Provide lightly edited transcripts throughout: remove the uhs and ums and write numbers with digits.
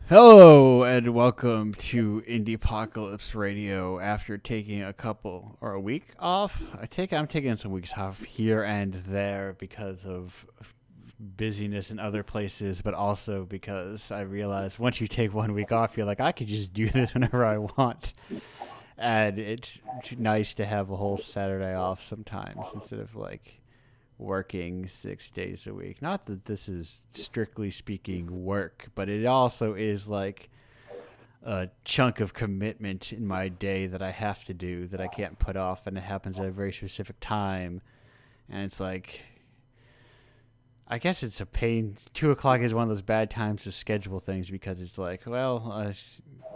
Hello and welcome to Indiepocalypse Radio. After taking a week off, I'm taking some weeks off here and there because of busyness in other places, but also because I realized once you take 1 week off, you're like, I could just do this whenever I want. And it's nice to have a whole Saturday off sometimes instead of like working 6 days a week. Not that this is strictly speaking work, but it also is like a chunk of commitment in my day that I have to do that I can't put off, and it happens at a very specific time. And it's like, I guess it's a pain. 2 o'clock is one of those bad times to schedule things because it's like, well, I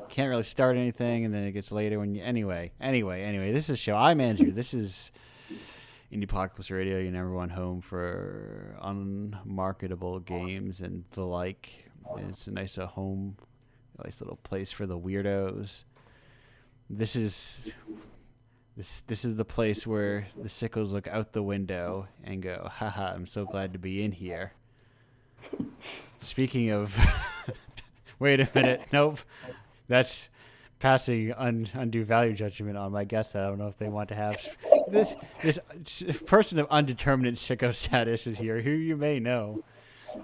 can't really start anything, and then it gets later when you. Anyway. This is show. I'm Andrew. This is Indiepocalypse Radio, your number one home for unmarketable games and the like. And it's a nice home, a nice little place for the weirdos. This is the place where the sickos look out the window and go, haha, I'm so glad to be in here. Speaking of, wait a minute, nope, that's passing undue value judgment on my guest. I don't know if they want to have this person of undeterminate sicko status is here, who you may know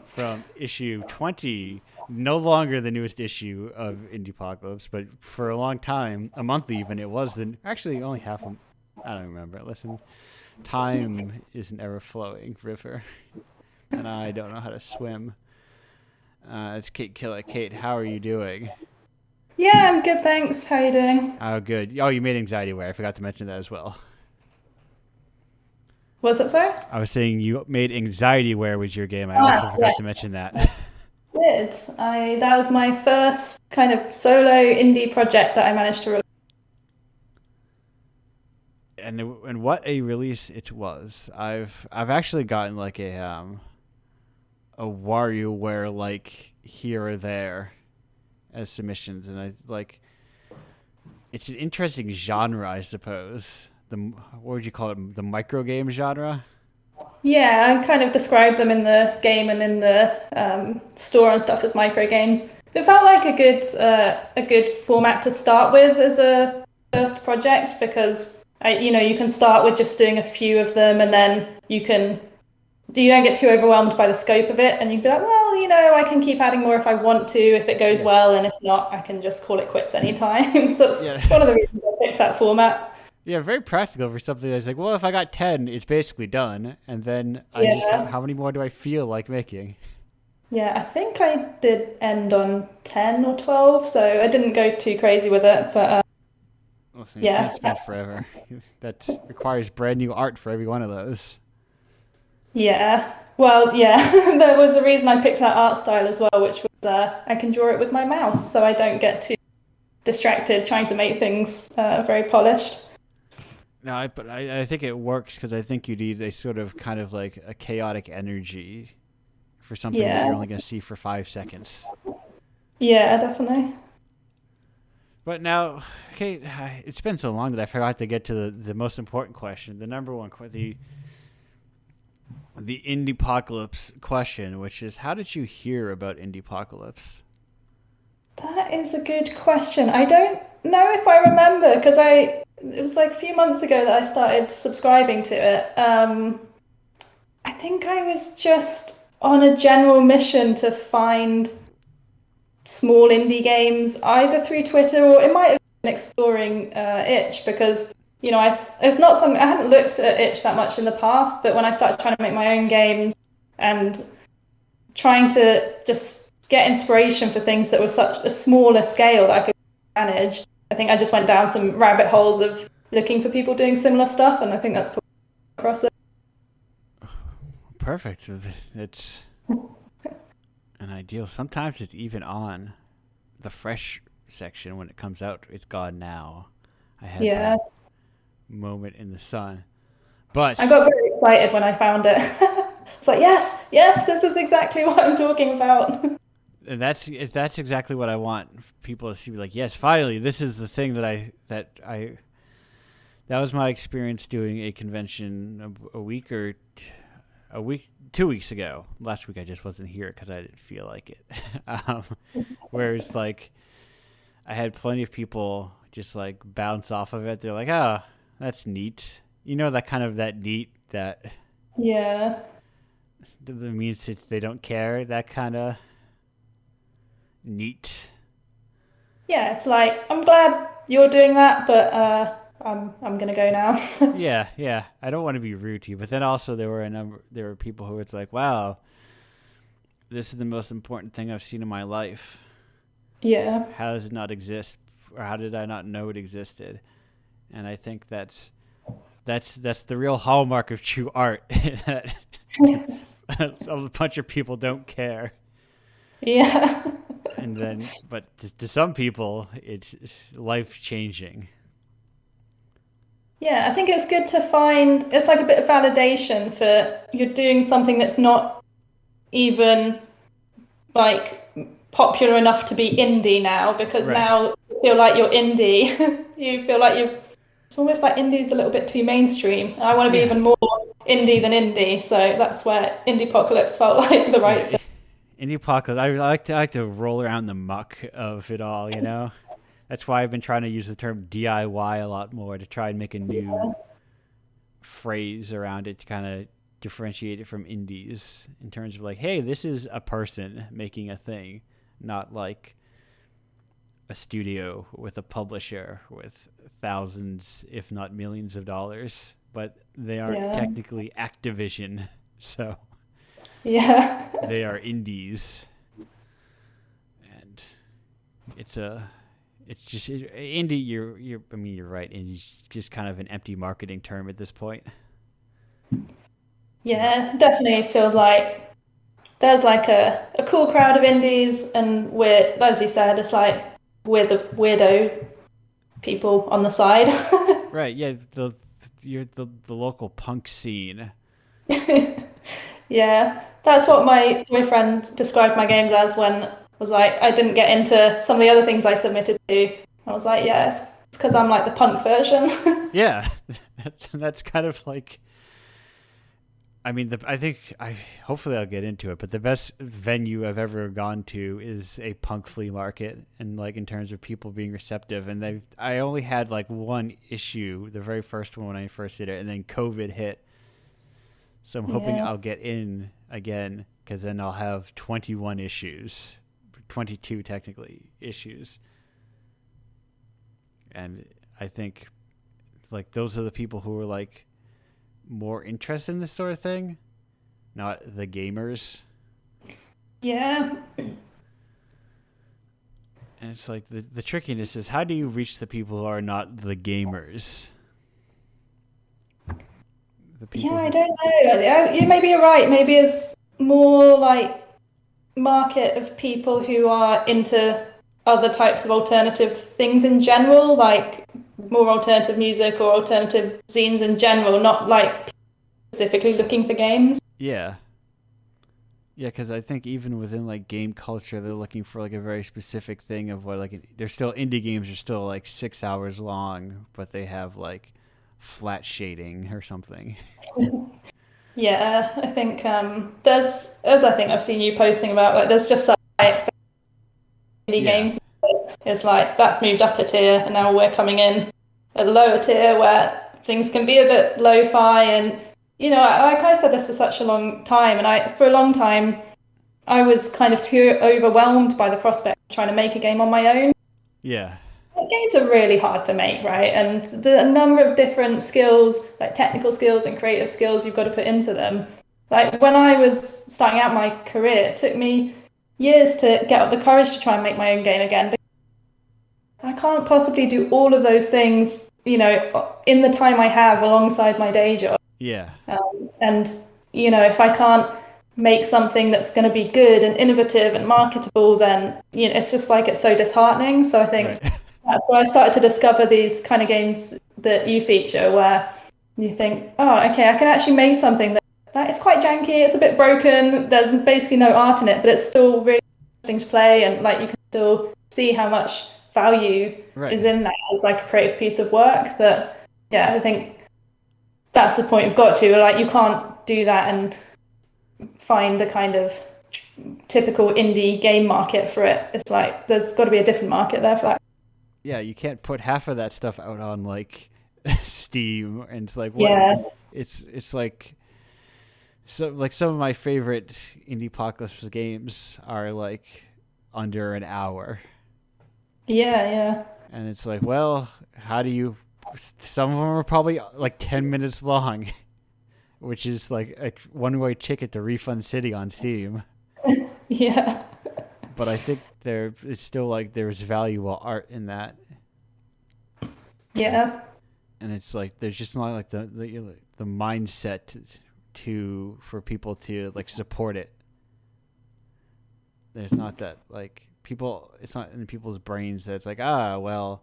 from issue 20, no longer the newest issue of Indiepocalypse, but for a long time, a month even, it was actually only half a, I don't remember. Listen, time is an ever-flowing river, and I don't know how to swim. It's Kate Killer. Kate, how are you doing? Yeah, I'm good, thanks. How are you doing? Oh, good. Oh, you made Anxiety Aware. I forgot to mention that as well. What was that, sorry? I was saying you made Anxiety Aware was your game. I also forgot to mention that. Did. That was my first kind of solo indie project that I managed to release. And what a release it was. I've actually gotten like a WarioWare like here or there as submissions, and I like it's an interesting genre, I suppose. What would you call it? The micro game genre? Yeah, I kind of described them in the game and in the store and stuff as micro games. It felt like a good format to start with as a first project because you can start with just doing a few of them, and then you don't get too overwhelmed by the scope of it, and you can be like, well, I can keep adding more if I want to, if it goes well, and if not, I can just call it quits anytime. That's one of the reasons I picked that format. Yeah, very practical for something that's like, well, if I got 10, it's basically done, and then how many more do I feel like making? Yeah, I think I did end on 10 or 12, so I didn't go too crazy with it, but Listen, you can't spend forever. That requires brand new art for every one of those. Yeah, well, yeah, there was a reason I picked that art style as well, which was I can draw it with my mouse, so I don't get too distracted trying to make things very polished. No, but I think it works because I think you need a sort of kind of like a chaotic energy for something that you're only going to see for 5 seconds. Yeah, definitely. But now, Kate, it's been so long that I forgot to get to the most important question, the number one question, the Indiepocalypse question, which is, how did you hear about Indiepocalypse? That is a good question. I don't know if I remember because it was like a few months ago that I started subscribing to it. I think I was just on a general mission to find small indie games, either through Twitter or it might have been exploring Itch because it's not something I hadn't looked at Itch that much in the past, but when I started trying to make my own games and trying to just get inspiration for things that were such a smaller scale that I could manage, I think I just went down some rabbit holes of looking for people doing similar stuff, and I think that's probably across it. Perfect. It's an ideal. Sometimes it's even on the fresh section when it comes out. It's gone now. I had that moment in the sun. But I got very excited when I found it. It's like, yes, this is exactly what I'm talking about. And that's exactly what I want people to see. Like, yes, finally, this is the thing that was my experience doing a convention a week or a week, 2 weeks ago. Last week I just wasn't here because I didn't feel like it. um, whereas like I had plenty of people just like bounce off of it. They're like, "Oh, that's neat." You know, that kind of that neat that Yeah. that means that they don't care. That kind of neat. Yeah, it's like I'm glad you're doing that, but I'm gonna go now. Yeah, yeah. I don't want to be rude to you, but then also there were people who it's like, "Wow, this is the most important thing I've seen in my life. Yeah. How does it not exist, or how did I not know it existed?" And I think that's the real hallmark of true art. That a bunch of people don't care, Yeah. and then but to some people it's life changing. Yeah, I think it's good to find it's like a bit of validation for you're doing something that's not even like popular enough to be indie now because Right. now you feel like you're indie. You feel like you've it's almost like indie's a little bit too mainstream. And I want to be Yeah. even more indie than indie, so that's where Indiepocalypse felt like the right Yeah. thing. Indiepocalypse. I like to roll around the muck of it all. You know. That's why I've been trying to use the term DIY a lot more to try and make a new phrase around it to kind of differentiate it from indies in terms of like, hey, this is a person making a thing, not like a studio with a publisher with thousands, if not millions of dollars, but they aren't Yeah. technically Activision, so Yeah. they are indies, and it's a indie. You're. I mean, you're right. Indie's just kind of an empty marketing term at this point. Not. Yeah, definitely feels like there's like a cool crowd of indies and we're as you said, it's like we're the weirdo people on the side. Right. Yeah. You're the local punk scene. Yeah, that's what my boyfriend described my games as when was like I didn't get into some of the other things I submitted to. I was like, yes, it's because I'm like the punk version. Yeah. That's kind of like. I mean, I think hopefully I'll get into it, but the best venue I've ever gone to is a punk flea market, and like in terms of people being receptive. And I only had like one issue, the very first one when I first did it, and then COVID hit. So I'm hoping Yeah, I'll get in again because then I'll have 21 issues, 22 technically issues, and I think like those are the people who are like more interested in this sort of thing, not the gamers. yeah, And it's like the trickiness is how do you reach the people who are not the gamers? The yeah. people I who. don't know. Maybe you're right. Maybe it's more like market of people who are into other types of alternative things in general, like more alternative music or alternative zines in general, not like specifically looking for games. Yeah. Yeah, because I think even within like game culture, they're looking for like a very specific thing of what like they're still indie games are still like 6 hours long, but they have like flat shading or something. Yeah, I think there's, as I think I've seen you posting about, like there's just some high expected indie Yeah, games. It's like that's moved up a tier, and now we're coming in at a lower tier where things can be a bit lo-fi. And like I said this for such a long time, and for a long time I was kind of too overwhelmed by the prospect of trying to make a game on my own. yeah, Games are really hard to make, right? And the number of different skills, like technical skills and creative skills you've got to put into them. Like when I was starting out my career, it took me years to get up the courage to try and make my own game again. But I can't possibly do all of those things, in the time I have alongside my day job. yeah. And, if I can't make something that's going to be good and innovative and marketable, then, it's just like it's so disheartening. So I think Right. that's where I started to discover these kind of games that you feature where you think, oh, okay, I can actually make something that is quite janky, it's a bit broken, there's basically no art in it, but it's still really interesting to play and like you can still see how much value Right. is in that as like a creative piece of work that, yeah, I think that's the point you've got to. Like you can't do that and find a kind of typical indie game market for it. It's like there's got to be a different market there for that. Yeah, you can't put half of that stuff out on like Steam, and it's like what Yeah, it's like. So like some of my favorite Indiepocalypse games are like under an hour, yeah, yeah. and it's like, well, how do you? Some of them are probably like 10 minutes long, which is like a one-way ticket to Refund City on Steam. Yeah, But I think it's still like there's valuable art in that, yeah, and it's like there's just not like the mindset for people to like support it. There's not that like people. It's not in people's brains that it's like, well,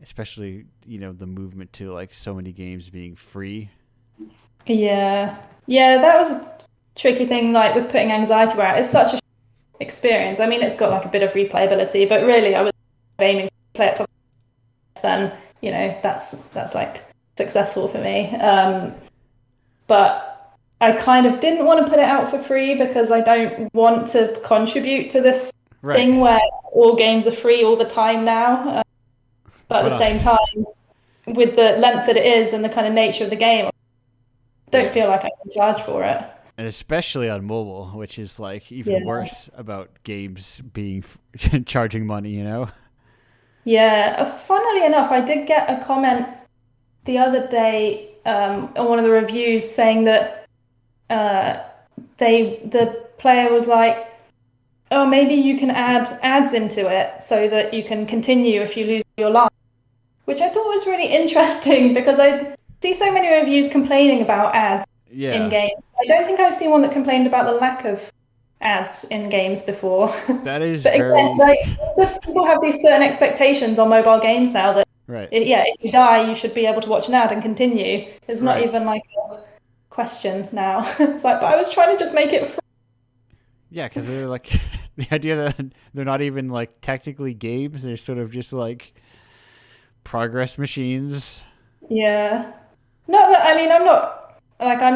especially the movement to like so many games being free. yeah, yeah. That was a tricky thing, like with putting anxiety where it's such a experience. I mean, it's got like a bit of replayability, but really, I was aiming to play it for then. That's like successful for me. But I kind of didn't want to put it out for free because I don't want to contribute to this Right. thing where all games are free all the time now. But at But the same time, with the length that it is and the kind of nature of the game, I don't yeah, feel like I can charge for it. and especially on mobile, which is like even Yeah. worse about games being charging money. Yeah. Funnily enough, I did get a comment the other day on one of the reviews saying that uh, the player was like, "Oh, maybe you can add ads into it so that you can continue if you lose your life," which I thought was really interesting because I see so many reviews complaining about ads in Yeah, games. I don't think I've seen one that complained about the lack of ads in games before. that is But again, very like just people have these certain expectations on mobile games now that right. yeah, if you die, you should be able to watch an ad and continue. It's not Right. even like a question now. It's like, but I was trying to just make it free. Yeah, because they're like the idea that they're not even like technically games; they're sort of just like progress machines. Yeah. Not that, I mean, I'm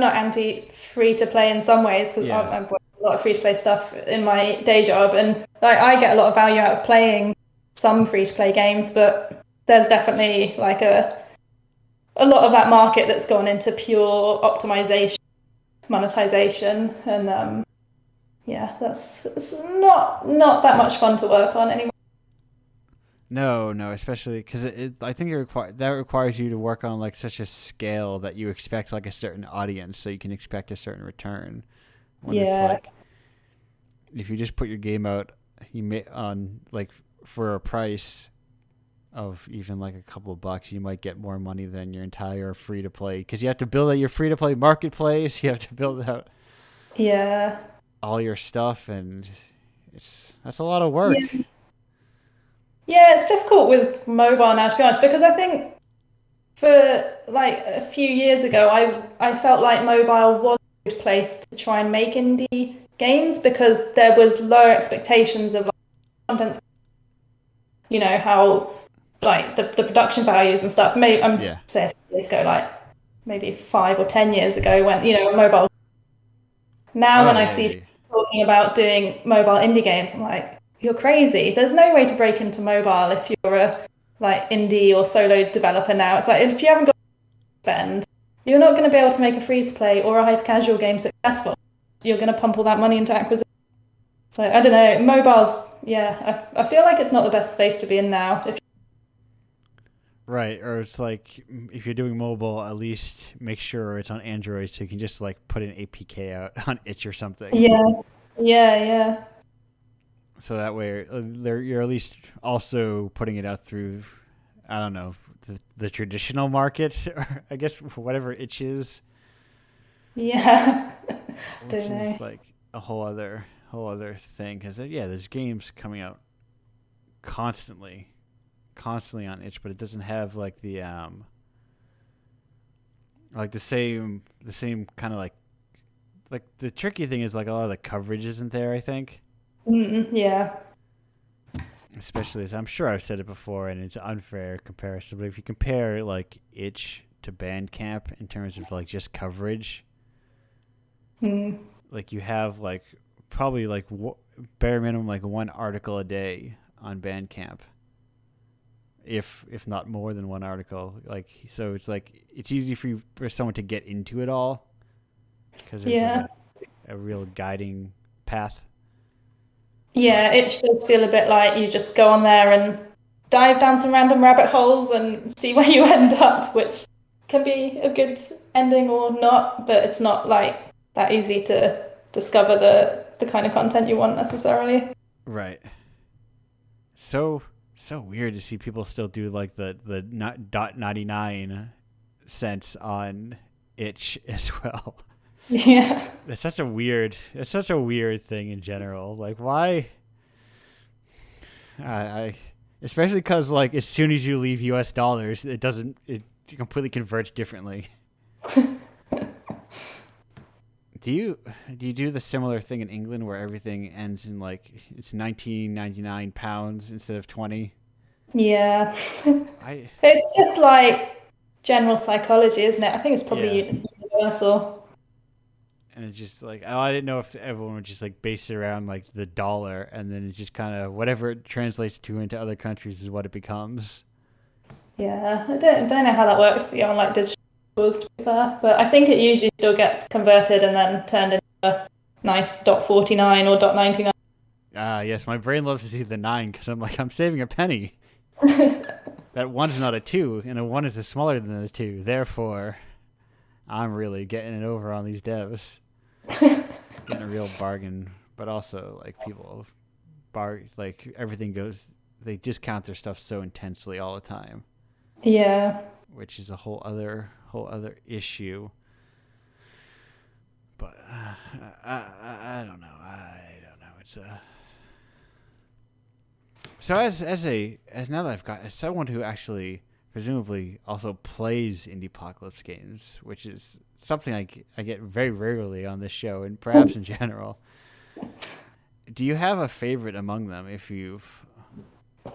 not anti free to play in some ways because Yeah. I've got a lot of free to play stuff in my day job, and like I get a lot of value out of playing some free to play games, but there's definitely like a lot of that market that's gone into pure optimization, monetization, and yeah, that's it's not that much fun to work on anymore. No, no, especially because I think that requires you to work on like such a scale that you expect like a certain audience, so you can expect a certain return. When it's Yeah, like if you just put your game out, you may on like for a price of even like a couple of bucks, you might get more money than your entire free to play because you have to build out your free to play marketplace. You have to build out yeah, all your stuff, and that's a lot of work. yeah. Yeah, it's difficult with mobile now, to be honest, because I think for like a few years ago, I felt like mobile was a good place to try and make indie games because there was lower expectations of like, content, how like the production values and stuff. Maybe I'm Yeah. saying a few years ago, like maybe 5 or 10 years ago, when mobile. Now, Oh when I yeah, see yeah. people talking about doing mobile indie games, I'm like, you're crazy. There's no way to break into mobile if you're a like indie or solo developer now. It's like if you haven't got to spend, you're not going to be able to make a free to play or a hyper casual game successful. You're going to pump all that money into acquisition. So I don't know. Mobiles, yeah, I feel like it's not the best space to be in now. Right, or it's like if you're doing mobile, at least make sure it's on Android so you can just like put an APK out on itch or something. Yeah, yeah, yeah, So that way you're at least also putting it out through, I don't know, the traditional market, or I guess whatever itch is, yeah. which Don't is know. like a whole other thing. Because yeah, there's games coming out constantly, constantly on itch, but it doesn't have like the same kind of like the tricky thing is like a lot of the coverage isn't there. I think, Yeah, especially as I'm sure I've said it before, and it's unfair comparison. But if you compare like itch to Bandcamp in terms of like just coverage, mm. like you have like probably like bare minimum like one article a day on Bandcamp, if not more than one article. Like so, it's like it's easy for someone to get into it all because there's like Yeah. a real guiding path. But Yeah, it does feel a bit like you just go on there and dive down some random rabbit holes and see where you end up, which can be a good ending or not, but it's not like that easy to discover the kind of content you want necessarily. right, so weird to see people still do like the not .99 cents on itch as well. Yeah. It's such a weird thing in general. Like why? I especially because like as soon as you leave U.S. dollars, it completely converts differently. Do you do the similar thing in England where everything ends in like it's 19.99 pounds instead of 20? Yeah. I It's just like general psychology, isn't it? I think it's Yeah, probably universal. and it's just like oh, I didn't know if everyone would just like base it around like the dollar, and then it's just kind of whatever it translates to into other countries is what it becomes. Yeah, I don't know how that works on like digital tools, to be fair, but I think it usually still gets converted and then turned into a nice .49 or .99. Ah, yes, my brain loves to see the 9 because I'm saving a penny. That one's not a 2, and a 1 is smaller than a 2. Therefore, I'm really getting it over on these devs. Getting a real bargain, but also like people like everything goes they discount their stuff so intensely all the time, Yeah. which is a whole other issue. But I don't know. I don't know. It's so as now that I've got as someone who actually presumably also plays Indiepocalypse games, which is something I get very rarely on this show and perhaps in general. Do you have a favorite among them? If you've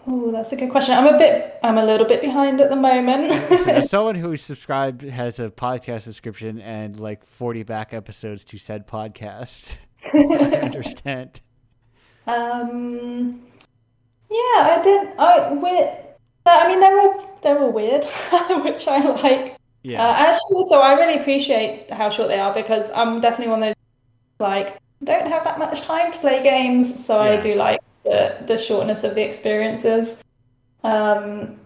Oh, that's a good question. I'm a little bit behind at the moment. listen, as someone who subscribed has a podcast subscription and like 40 back episodes to said podcast, I understand. Um, yeah, I did. I weird. I mean, they're all weird, which I like. Yeah, Actually, so I really appreciate how short they are because I'm definitely one of those like don't have that much time to play games, so I yeah. do like the shortness of the experiences. Um,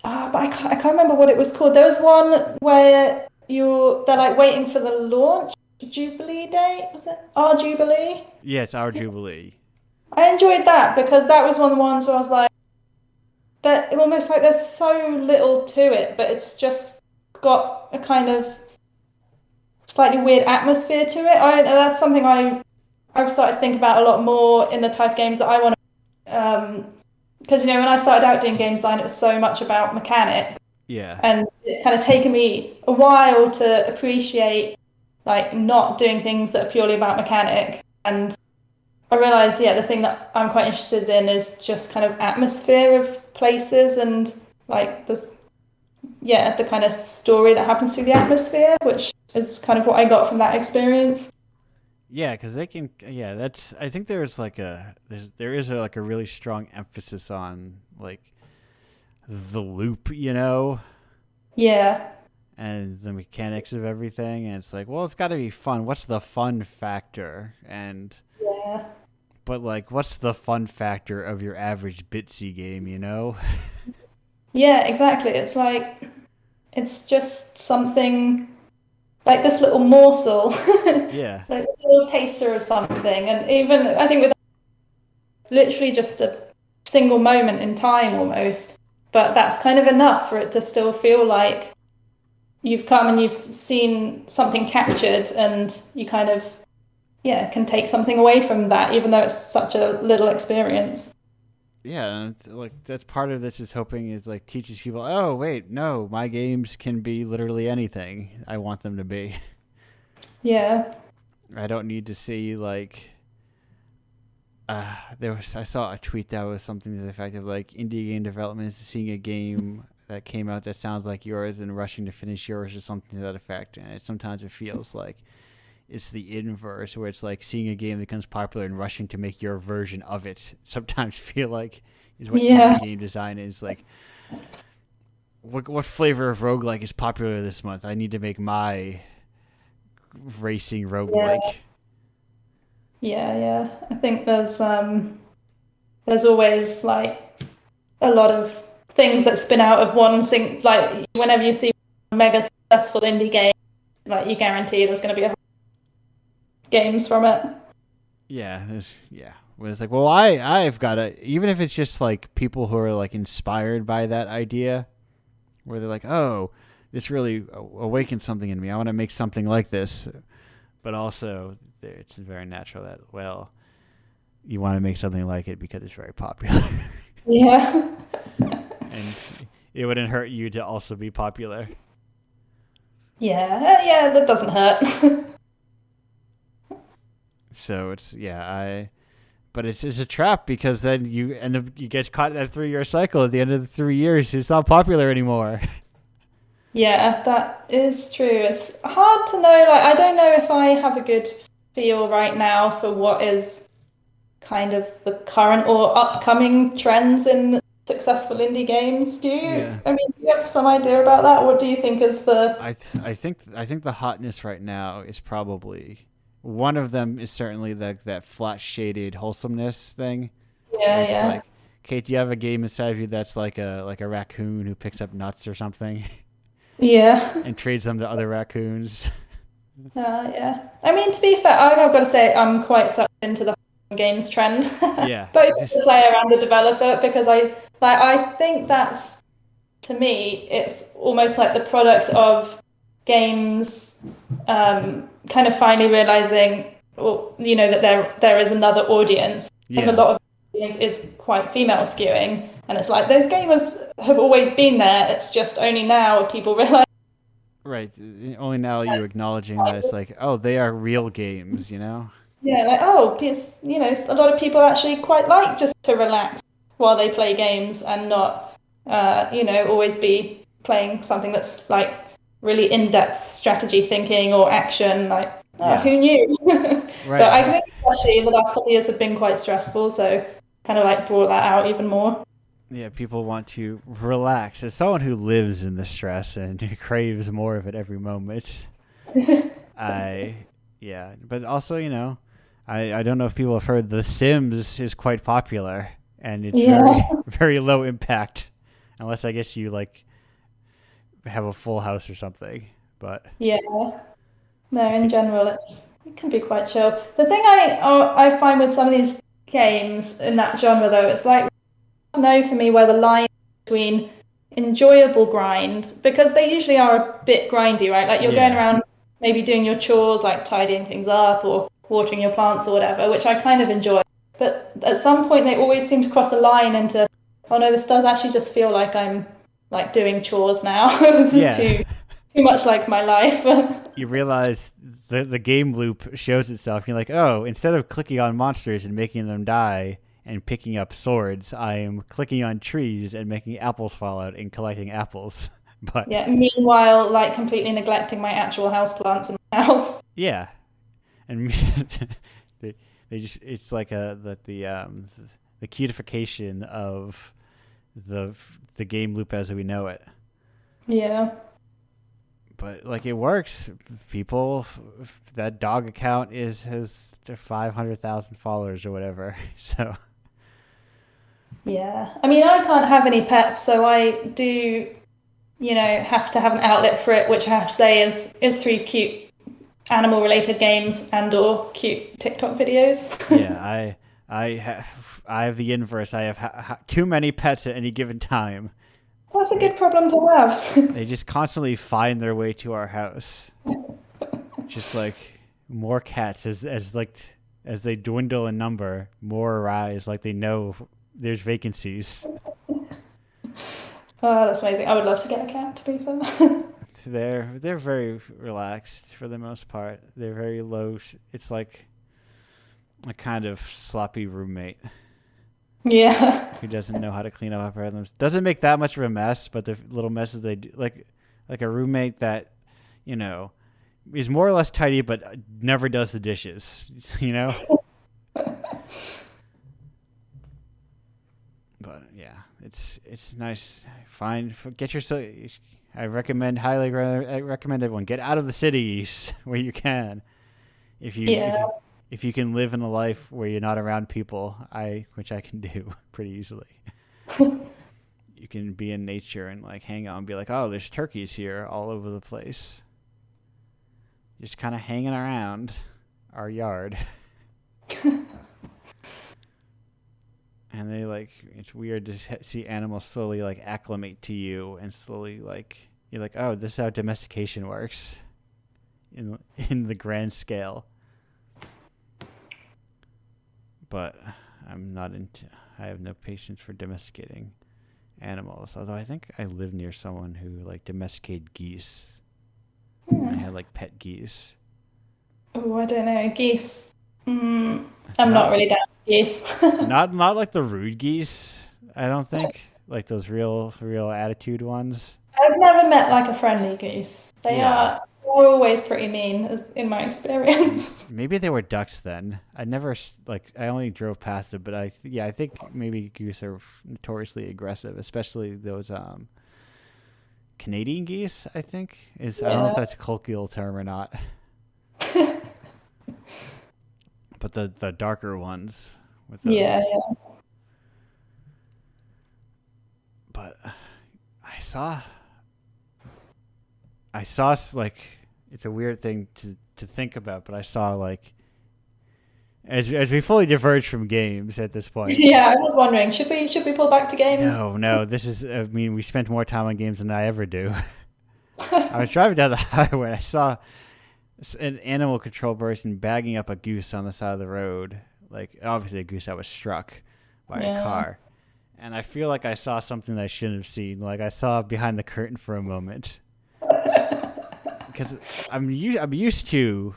but I can't remember what it was called. There was one where they're like waiting for the launch Jubilee date. Was it our Jubilee? Yeah, it's our Jubilee. I enjoyed that because that was one of the ones where I was like, that almost like there's so little to it, but it's just got a kind of slightly weird atmosphere to it. That's something I've started to think about a lot more in the type of games that I want to. Because when I started out doing game design, it was so much about mechanics, Yeah, and it's kind of taken me a while to appreciate like not doing things that are purely about mechanic. And I realized, yeah, the thing that I'm quite interested in is just kind of atmosphere of places and like this, yeah, the kind of story that happens through the atmosphere, which is kind of what I got from that experience. yeah, because they can. Yeah, that's. I think there is like a really strong emphasis on like the loop, Yeah, and the mechanics of everything, and it's like, well, it's got to be fun. What's the fun factor? And yeah. but like, what's the fun factor of your average Bitsy game? Yeah, exactly. It's like it's just something like this little morsel, Yeah, like a little taster of something. And even I think with literally just a single moment in time almost, but that's kind of enough for it to still feel like you've come and you've seen something captured and you kind of, yeah, can take something away from that, even though it's such a little experience. yeah, and like that's part of this is hoping is like teaches people. Oh wait, no, my games can be literally anything I want them to be. Yeah. I don't need to see like I saw a tweet that was something to the effect of like indie game development is seeing a game that came out that sounds like yours and rushing to finish yours or something to that effect. And sometimes it feels like it's the inverse, where it's like seeing a game that becomes popular and rushing to make your version of it. Sometimes feel like is what Yeah. indie game design is like. What flavor of roguelike is popular this month? I need to make my racing roguelike. Yeah. I think there's always like a lot of things that spin out of one thing. Like whenever you see a mega successful indie game, like you guarantee there's going to be games from it. Yeah, Well, it's like, well, I've got to, even if it's just like people who are like inspired by that idea, where they're like, oh, this really awakened something in me. I want to make something like this. But also, it's very natural that, well, you want to make something like it because it's very popular. Yeah. And it wouldn't hurt you to also be popular. Yeah, that doesn't hurt. So it's, but it's a trap because then you end up, you get caught in that 3-year cycle. At the end of the 3 years, it's not popular anymore. Yeah, that is true. It's hard to know. Like, I don't know if I have a good feel right now for what is kind of the current or upcoming trends in successful indie games. Yeah. I mean, do you have some idea about that? What do you think is the... I think the hotness right now is probably one of them is certainly that flat shaded wholesomeness thing. Where it's Yeah. like, Kate, do you have a game inside of you that's like a raccoon who picks up nuts or something Yeah. and trades them to other raccoons? Yeah. I mean, to be fair, I've got to say I'm quite sucked into the games trend, Yeah. both as the player and the developer, because I think that's, to me, it's almost like the product of games kind of finally realizing, or that there is another audience. Yeah. And a lot of the audience is quite female skewing, and it's like those gamers have always been there. It's just only now people realize. Right. Only now you acknowledging that it's like, oh, they are real games, you know? Yeah, like, oh, because, a lot of people actually quite like just to relax while they play games and not, always be playing something that's like really in-depth strategy thinking or action. Like, who knew? Right. But I think especially the last couple of years have been quite stressful, so kind of like brought that out even more. Yeah, people want to relax. As someone who lives in the stress and craves more of it every moment, but also, I don't know if people have heard The Sims is quite popular, and it's very, very low impact, unless I guess you like have a full house or something. But yeah, no, in general, it can be quite chill. The thing I find with some of these games in that genre, though, it's like to know for me where the line between enjoyable grind, because they usually are a bit grindy, right? Like you're going around maybe doing your chores, like tidying things up or watering your plants or whatever, which I kind of enjoy. But at some point they always seem to cross a line into, oh no, this does actually just feel like I'm like doing chores now. This is too much like my life. You realize the game loop shows itself. You're like, oh, instead of clicking on monsters and making them die and picking up swords, I am clicking on trees and making apples fall out and collecting apples. But yeah, meanwhile, like completely neglecting my actual houseplants in my house. Yeah, and they just, it's like the cutification of the game loop as we know it. Yeah. But like it works. People, that dog account has 500,000 followers or whatever. So yeah, I mean, I can't have any pets, so I do, have to have an outlet for it, which I have to say is through cute animal-related games and/or cute TikTok videos. Yeah, I have the inverse. I have too many pets at any given time. That's a good problem to have. They just constantly find their way to our house. Just like more cats as they dwindle in number, more arise. Like they know there's vacancies. Oh, that's amazing. I would love to get a cat, to be fair. They're very relaxed for the most part. They're very low. It's like a kind of sloppy roommate. Yeah. Who doesn't know how to clean up after them. Doesn't make that much of a mess, but the little messes they do, like a roommate that, is more or less tidy, but never does the dishes. You know. But yeah, it's nice. Get yourself. I highly recommend everyone get out of the cities where you can. If you can live in a life where you're not around people, which I can do pretty easily. You can be in nature and like hang out and be like, oh, there's turkeys here all over the place. Just kind of hanging around our yard. And they it's weird to see animals slowly like acclimate to you and slowly you're like, oh, this is how domestication works in the grand scale. But I have no patience for domesticating animals. Although I think I live near someone who domesticated geese. I had pet geese. Oh, I don't know, geese. I'm not really down with geese. not like the rude geese, I don't think. Like those real attitude ones. I've never met a friendly goose. They're always pretty mean, in my experience. Maybe they were ducks then. I never I only drove past it, but I think maybe goose are notoriously aggressive, especially those Canadian geese. I think I don't know if that's a colloquial term or not. But the darker ones with the But I saw it's a weird thing to think about, but I saw as we fully diverge from games at this point. Yeah, I was wondering, should we pull back to games? No, this is we spent more time on games than I ever do. I was driving down the highway and I saw an animal control person bagging up a goose on the side of the road. Obviously a goose that was struck by a car. And I feel like I saw something that I shouldn't have seen. I saw behind the curtain for a moment. Because I'm used to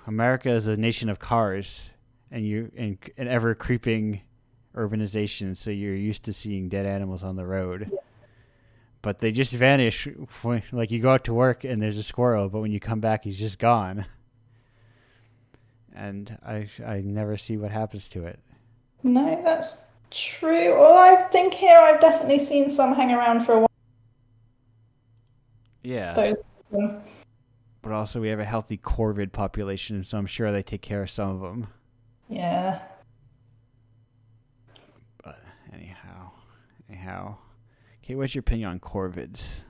America is a nation of cars, and an ever creeping urbanization. So you're used to seeing dead animals on the road, but they just vanish. When, you go out to work and there's a squirrel, but when you come back, he's just gone. And I never see what happens to it. No, that's true. Well, I think here I've definitely seen some hang around for a while. Yeah. But also we have a healthy corvid population, so I'm sure they take care of some of them. Yeah. But anyhow. Okay, what's your opinion on corvids?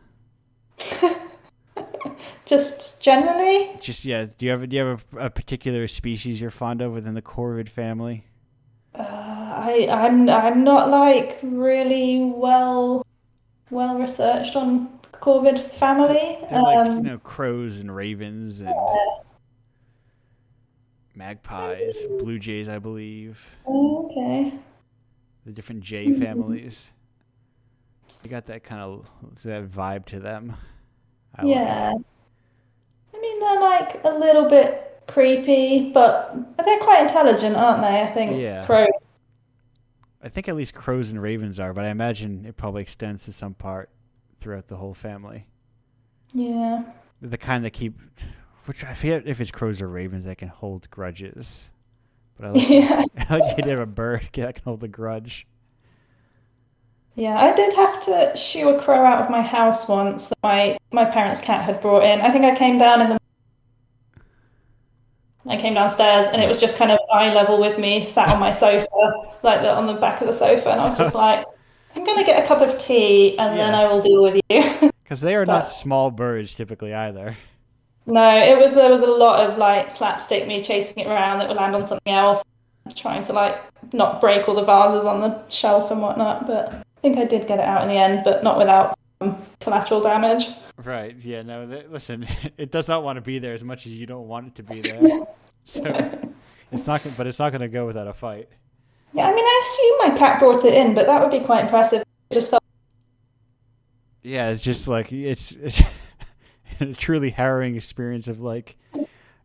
Just generally? Do you have a particular species you're fond of within the corvid family? I'm not really well researched on corvid family. They're crows and ravens and magpies, blue jays, I believe. Okay. The different jay families. They got that kind of that vibe to them. I mean, they're a little bit creepy, but they're quite intelligent, aren't they? I think crows. I think at least crows and ravens are, but I imagine it probably extends to some part throughout the whole family. Yeah. They're the kind that keep, which I forget if it's crows or ravens that can hold grudges. But I like to have a bird that can hold a grudge. Yeah, I did have to shoo a crow out of my house once that my parents' cat had brought in. I think I came downstairs and it was just kind of eye level with me, sat on my sofa, on the back of the sofa, and I was just like, I'm going to get a cup of tea and then I will deal with you. Because they are not small birds typically either. No, there was a lot of slapstick me chasing it around that would land on something else, trying to not break all the vases on the shelf and whatnot, but I think I did get it out in the end, but not without some collateral damage. Right, yeah, no, listen, it does not want to be there as much as you don't want it to be there. So, it's not going to go without a fight. Yeah, I mean, I assume my cat brought it in, but that would be quite impressive. It just felt... Yeah, it's just it's a truly harrowing experience of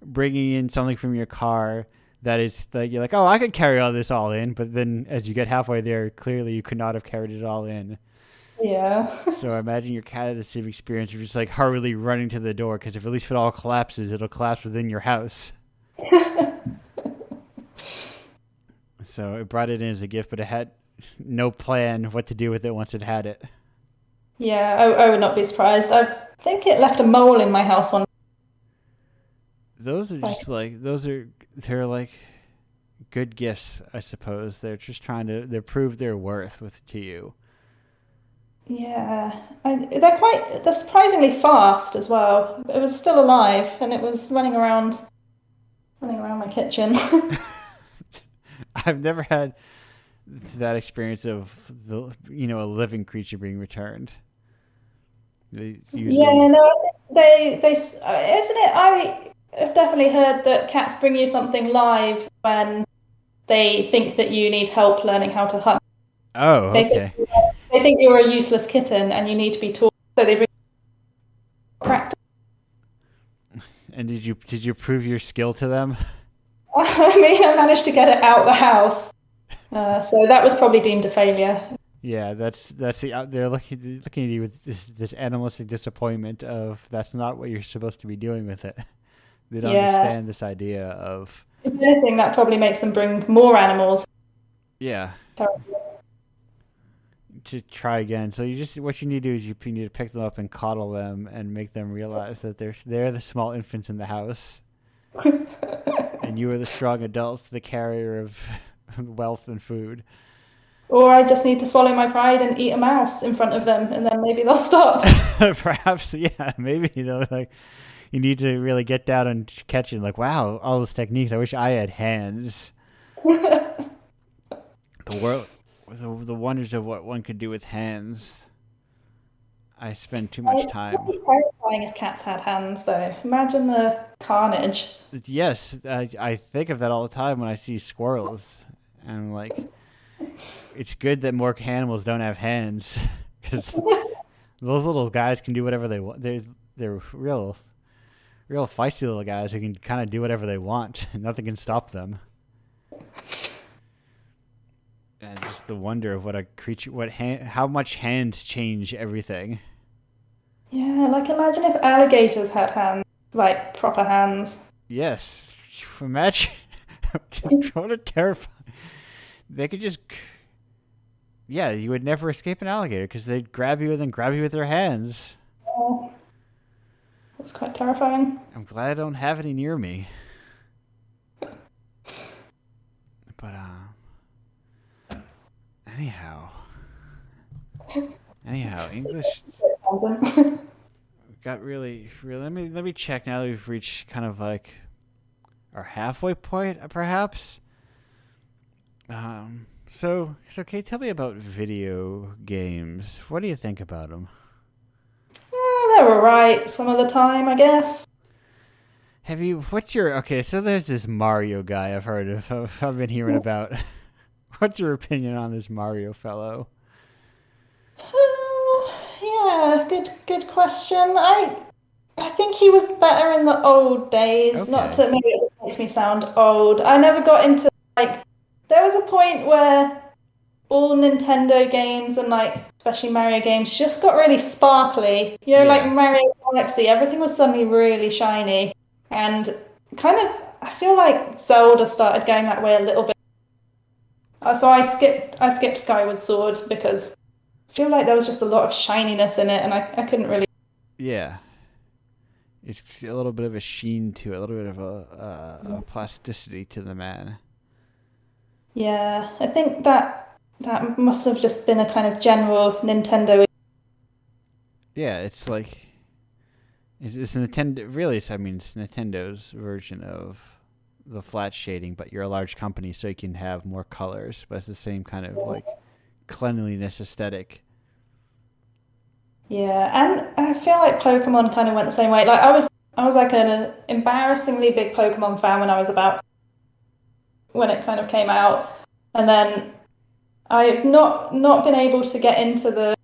bringing in something from your car that is you're like, oh, I could carry all this in, but then as you get halfway there, clearly you could not have carried it all in. Yeah. So I imagine your cat had the same experience. You're just like hurriedly running to the door because if it all collapses, it'll collapse within your house. So it brought it in as a gift, but it had no plan what to do with it once it had it. Yeah, I would not be surprised. I think it left a mole in my house one. Those are just like they're like good gifts, I suppose. They're just trying to they prove their worth with to you. Yeah, they're surprisingly fast as well. It was still alive and it was running around my kitchen. I've never had that experience of a living creature being returned. They Yeah, usually no, isn't it? I have definitely heard that cats bring you something live when they think that you need help learning how to hunt. Oh, They think okay. they think you're a useless kitten and you need to be taught. So they bring practice. And did you prove your skill to them? I mean, I managed to get it out the house, so that was probably deemed a failure. Yeah, that's they're looking at you with this animalistic disappointment of that's not what you're supposed to be doing with it. They don't Yeah, understand this idea of if anything, that probably makes them bring more animals. yeah to try again. So what you need to do is you need to pick them up and coddle them and make them realize that they're the small infants in the house, and you are the strong adult, the carrier of wealth and food. Or I just need to swallow my pride and eat a mouse in front of them, and then maybe they'll stop. Perhaps, yeah, maybe like you need to really get down and catch it. Like, wow, all those techniques. I wish I had hands. The world, the wonders of what one could do with hands. I spend too much It time. would be terrifying if cats had hands, though. Imagine the carnage. Yes, I think of that all the time when I see squirrels, and I'm like, it's good that more animals don't have hands because those little guys can do whatever they want. They're real feisty little guys who can kind of do whatever they want. Nothing can stop them. And just the wonder of what a creature, how much hands change everything. Yeah, like imagine if alligators had hands, like proper hands. Yes, imagine what a terrifying. They could just, yeah, you would never escape an alligator because they'd grab you and then grab you with their hands. Oh, that's quite terrifying. I'm glad I don't have any near me. But anyhow, English got really. Let me check now that we've reached kind of like our halfway point, perhaps. So Kate, tell me about video games. What do you think about them? They were right some of the time, I guess. Okay, so there's this Mario guy I've heard of, I've been hearing about. What's your opinion on this Mario fellow? Yeah, good question. I think he was better in the old days. Not Okay. to maybe it just makes me sound old. I never got into like there was a point where all Nintendo games and like especially Mario games just got really sparkly. You know, like Yeah. Mario Galaxy, everything was suddenly really shiny. And kind of I feel like Zelda started going that way a little bit. So I skipped Skyward Sword because I feel like there was just a lot of shininess in it and I couldn't really. Yeah. It's a little bit of a sheen to it, a little bit of a plasticity to the man. Yeah, I think that must have just been a kind of general Nintendo. Yeah, it's like it's Nintendo. Really, it's Nintendo's version of the flat shading, but you're a large company, so you can have more colors, but it's the same kind of like cleanliness aesthetic. Yeah, and I feel like Pokemon kind of went the same way. Like I was like an embarrassingly big Pokemon fan when it kind of came out, and then I've not been able to get into the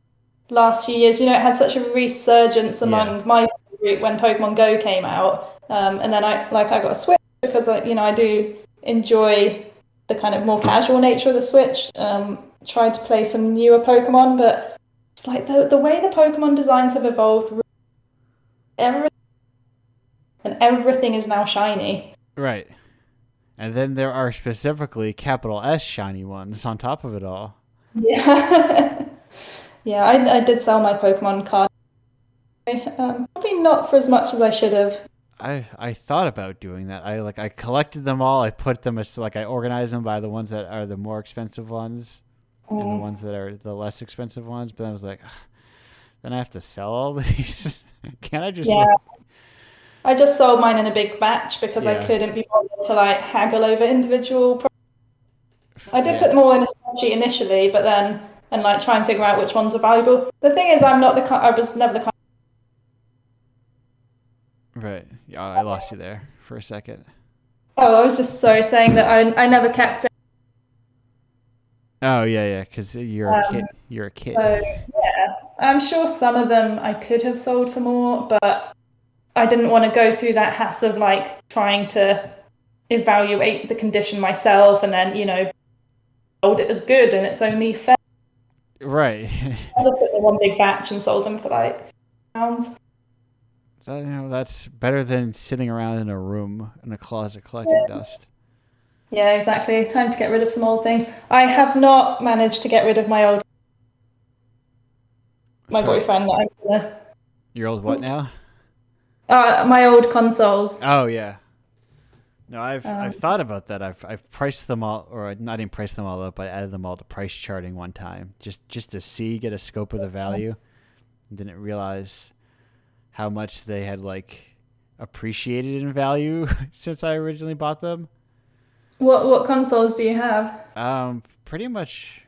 last few years. You know, it had such a resurgence Yeah, among my group when Pokemon Go came out, and then I got a Switch because I do enjoy the kind of more casual nature of the Switch. Tried to play some newer Pokemon, but it's like the way the Pokemon designs have evolved, everything, and everything is now shiny. Right. And then there are specifically capital S shiny ones on top of it all. Yeah. Yeah, I did sell my Pokemon card. Probably not for as much as I should have. I thought about doing that. I collected them all. I put them as like I organized them by the ones that are the more expensive ones and the Mm, ones that are the less expensive ones. But then I was like, then I have to sell all these. Can't I just yeah, like I just sold mine in a big batch because I yeah couldn't be bothered to like haggle over individual. I did put yeah them all in a spreadsheet initially, but then and like try and figure out which ones are valuable. The thing is, I'm not the kind. I was never the kind. right yeah I lost you there for a second. Oh, I was just sorry saying that I never kept it. Oh yeah because you're a kid. Um, You're a kid. so yeah, I'm sure some of them I could have sold for more, but I didn't want to go through that hassle of like trying to evaluate the condition myself and then sold it as good and it's only fair. Right. I just put them in one big batch and sold them for like £6. That's better than sitting around in a room in a closet collecting dust. Yeah, exactly. Time to get rid of some old things. I have not managed to get rid of my So boyfriend that I'm gonna, you're old what now? my old consoles. Oh yeah. No, I've Um, thought about that. I've priced them all, or not even priced them all up. I added them all to price charting one time, just to get a scope of the value. Didn't realize how much they had like appreciated in value since I originally bought them. what consoles do you have? Pretty much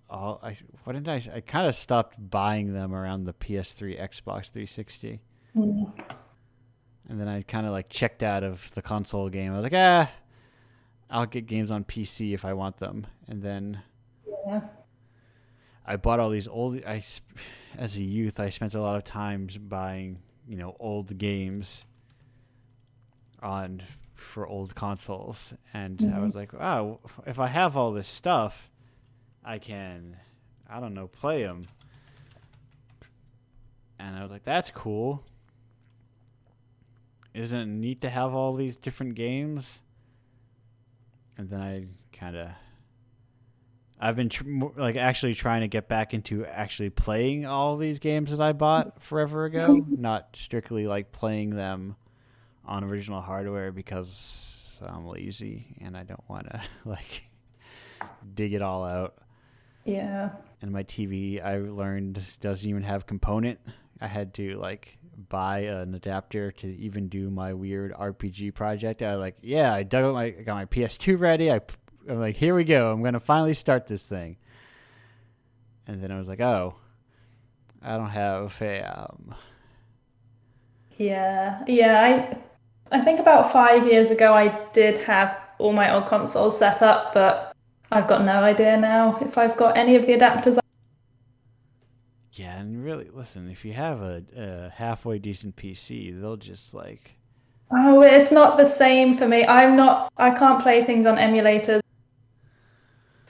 all. What did I kind of stopped buying them around the PS3, Xbox 360, Hmm. and then I kind of like checked out of the console game. I was like, I'll get games on PC if I want them, and then Yeah. I bought all these old. As a youth, I spent a lot of times buying, old games on for old consoles, and I Mhm. was like, wow, if I have all this stuff, I can, I don't know, play them. And I was like, that's cool. Isn't it neat to have all these different games? And then I've been like actually trying to get back into actually playing all these games that I bought forever ago, not strictly like playing them on original hardware because I'm lazy and I don't want to like dig it all out. Yeah. And my TV, I learned, doesn't even have component. I had to like buy an adapter to even do my weird RPG project. I dug up got my PS2 ready. I'm like, here we go. I'm gonna finally start this thing. And then I was like, oh, I don't have a Yeah. Yeah. I think about 5 years ago I did have all my old consoles set up, but I've got no idea now if I've got any of the adapters. yeah. And really, listen, if you have a halfway decent PC, they'll just like Oh, it's not the same for me. I can't play things on emulators.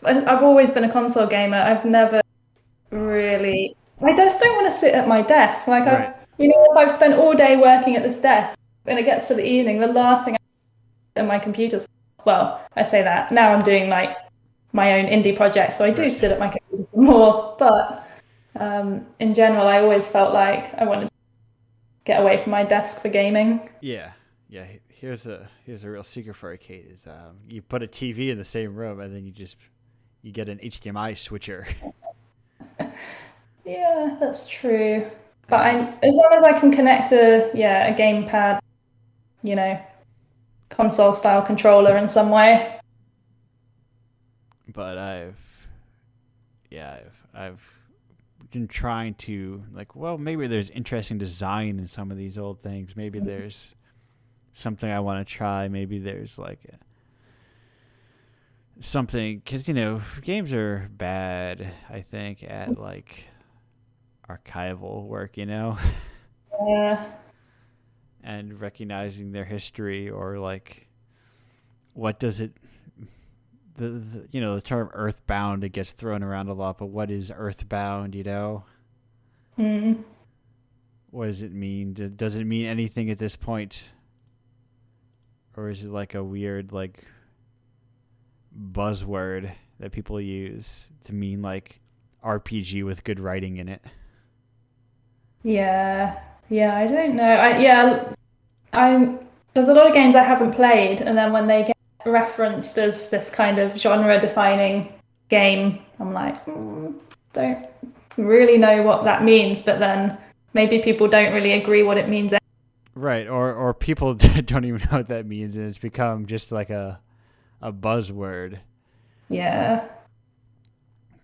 I've always been a console gamer. I've never oh, really, I just don't want to sit at my desk. Like right, if I've spent all day working at this desk and it gets to the evening, the last thing I do at my computer. Well, I say that now I'm doing like my own indie projects, so I do right. sit at my computer more. But in general, I always felt like I wanted to get away from my desk for gaming. Yeah, yeah. Here's a real secret for a Kate is you put a TV in the same room and then you get an HDMI switcher. Yeah, that's true. But And as long as I can connect to a gamepad, you know, console style controller in some way. but I've been trying to like, well, maybe there's interesting design in some of these old things. Maybe there's something I want to try. Maybe there's like something because games are bad. I think at like archival work, Yeah, and recognizing their history or like what does it the term earthbound, it gets thrown around a lot, but what is earthbound? Mm. What does it mean? Does it mean anything at this point? Or is it like a weird like buzzword that people use to mean like RPG with good writing in it? Yeah, yeah, I don't know. I there's a lot of games I haven't played, and then when they get referenced as this kind of genre-defining game, I'm like, don't really know what that means. But then maybe people don't really agree what it means. Right, or people don't even know what that means, and it's become just like a buzzword, Yeah.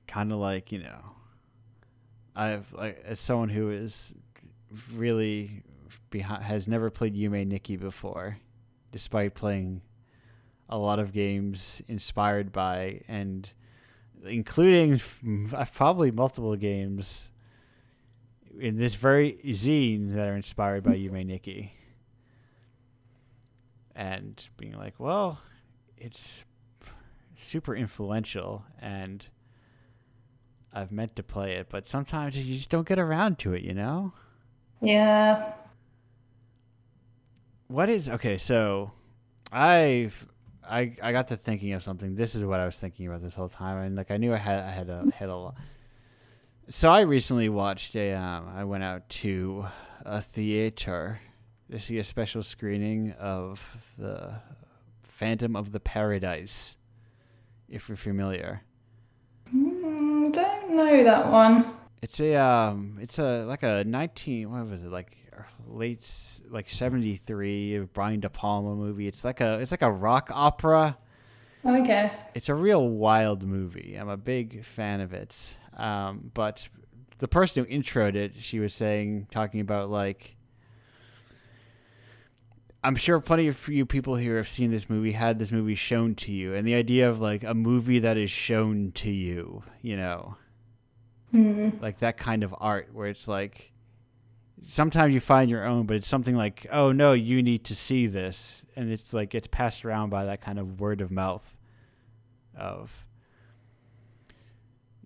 kind of like I've like as someone who is really has never played Yume Nikki before, despite playing a lot of games inspired by and including probably multiple games in this very zine that are inspired by Yume Nikki, and being like, well, it's super influential and I've meant to play it, but sometimes you just don't get around to it. Yeah. What is okay? So, I got to thinking of something. This is what I was thinking about this whole time, and like I knew I had a lot. So I recently watched I went out to a theater to see a special screening of the Phantom of the Paradise. If you're familiar. Don't know that one. It's a like a 19, what was it, like late like 73 Brian De Palma movie. It's like a rock opera. Okay. It's a real wild movie. I'm a big fan of it. But the person who introed it, she was talking about like, I'm sure plenty of you people here have seen this movie, had this movie shown to you, and the idea of like a movie that is shown to you, like that kind of art where it's like sometimes you find your own, but it's something like, oh no, you need to see this, and it's like gets passed around by that kind of word of mouth of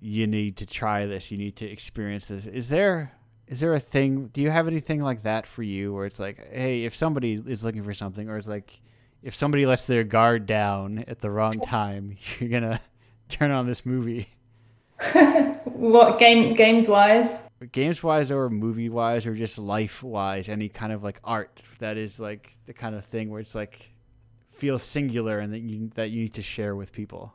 you need to try this, you need to experience this. Is there a thing? Do you have anything like that for you, where it's like, hey, if somebody is looking for something, or it's like if somebody lets their guard down at the wrong time, you're gonna turn on this movie? What games wise? Games wise or movie wise or just life wise, any kind of like art that is like the kind of thing where it's like feels singular and that you need to share with people.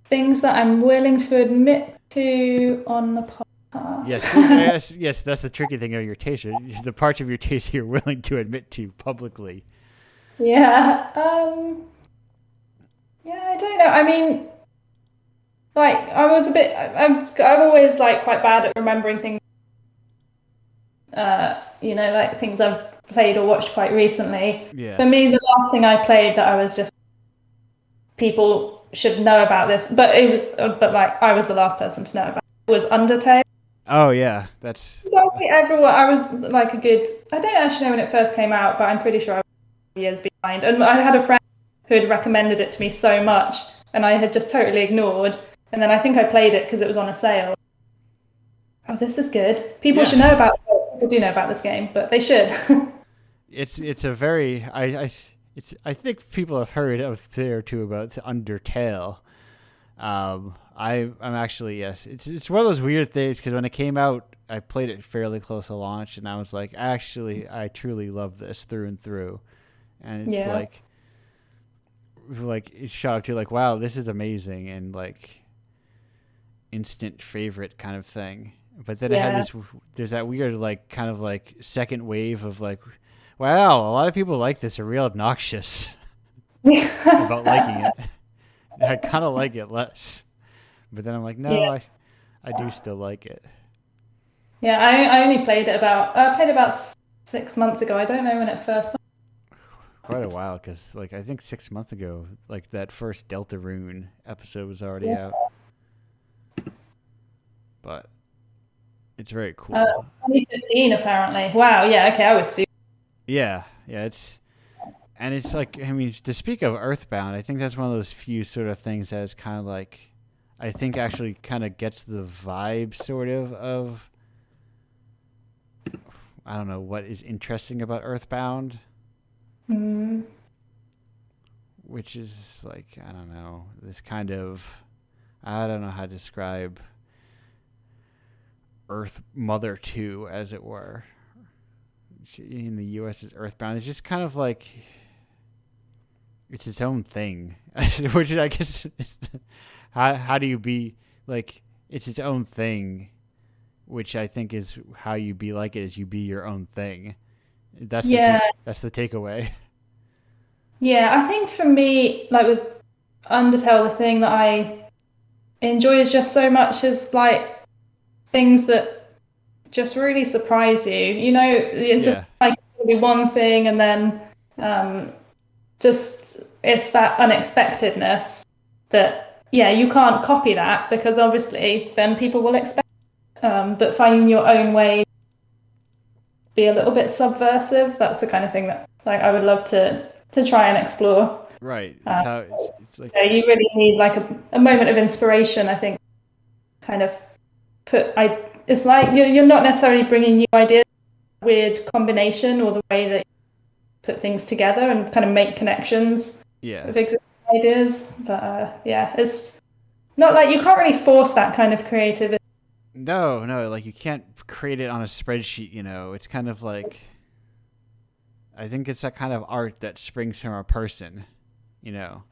Things that I'm willing to admit to on the Yes, podcast. yes, yes. That's the tricky thing of your taste. The parts of your taste you're willing to admit to publicly. Yeah. Yeah, I don't know. I mean, like I was a bit. I'm always like quite bad at remembering things. Like things I've played or watched quite recently. Yeah. For me, the last thing I played that I was just people should know about this, but like I was the last person to know about it, was Undertale. Oh yeah, that's Exactly everyone. I was like a good. I don't actually know when it first came out, but I'm pretty sure I was years behind. And I had a friend who had recommended it to me so much, and I had just totally ignored. And then I think I played it because it was on a sale. Oh, this is good. People yeah. should know about. People do know about this game, but they should. It's a very I think people have heard of there too about Undertale. I'm actually, yes. It's one of those weird things because when it came out, I played it fairly close to launch, and I was like, actually, I truly love this through and through, and it's Yeah. like it shot up to like, wow, this is amazing, and like instant favorite kind of thing. But then it had Yeah. there's that weird like kind of like second wave of like, wow, a lot of people like this are real obnoxious about liking it. I kind of like it less. But then I'm like, no, Yeah. I do still like it. Yeah. I only played it about. I played about 6 months ago. I don't know when it first. Quite a while, because like I think 6 months ago, like that first Deltarune episode was already Yeah. out. But it's very cool. 2015 apparently. Wow. Yeah. Okay. I was super. Yeah, yeah, it's like, I mean, to speak of Earthbound, I think that's one of those few sort of things that is kind of like, I think actually kind of gets the vibe sort of I don't know what is interesting about Earthbound, which is like I don't know this kind of I don't know how to describe Earth Mother 2 as it were. In the U.S. is Earthbound. It's just kind of like it's its own thing, which I guess is how do you be like it's its own thing, which I think is how you be like it is you be your own thing. That's Yeah. that's the takeaway. Yeah, I think for me, like with Undertale, the thing that I enjoy is just so much as like things that just really surprise you. You know, it just Yeah. like it'll be one thing and then just it's that unexpectedness that yeah, you can't copy that because obviously then people will expect but finding your own way be a little bit subversive, that's the kind of thing that like I would love to try and explore. Right. It's how it's like Yeah, you really need like a moment of inspiration, I think, kind of it's like you're not necessarily bringing new ideas, weird combination or the way that you put things together and kind of make connections yeah. with existing ideas. But yeah, it's not like you can't really force that kind of creativity. No, like you can't create it on a spreadsheet, It's kind of like I think it's that kind of art that springs from a person, you know.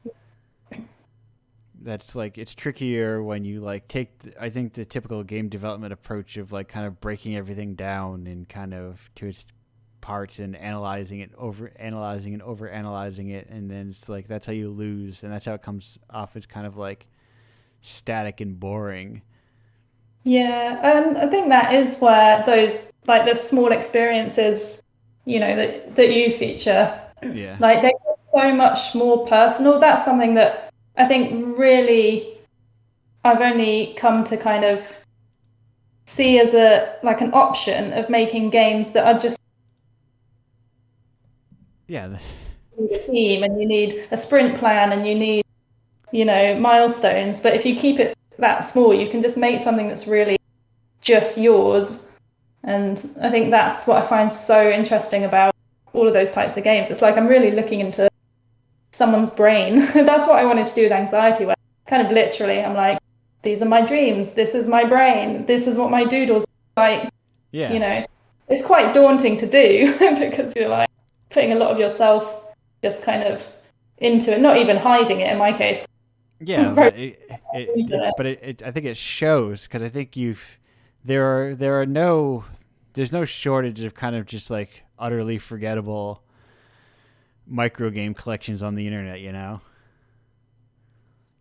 That's like it's trickier when you like I think the typical game development approach of like kind of breaking everything down and kind of to its parts and analyzing it over analyzing it and then it's like that's how you lose and that's how it comes off as kind of like static and boring. Yeah, and I think that is where those like the small experiences, that you feature, Yeah. like they're so much more personal. That's something that I think really I've only come to kind of see as an option of making games that are just Yeah. a team and you need a sprint plan and you need, milestones. But if you keep it that small, you can just make something that's really just yours. And I think that's what I find so interesting about all of those types of games. It's like I'm really looking into someone's brain. That's what I wanted to do with anxiety, where kind of literally I'm like, these are my dreams, this is my brain, this is what my doodles like. Yeah. It's quite daunting to do because you're like putting a lot of yourself just kind of into it, not even hiding it in my case. Yeah, but I think it shows because I think there's no shortage of kind of just like utterly forgettable micro game collections on the internet,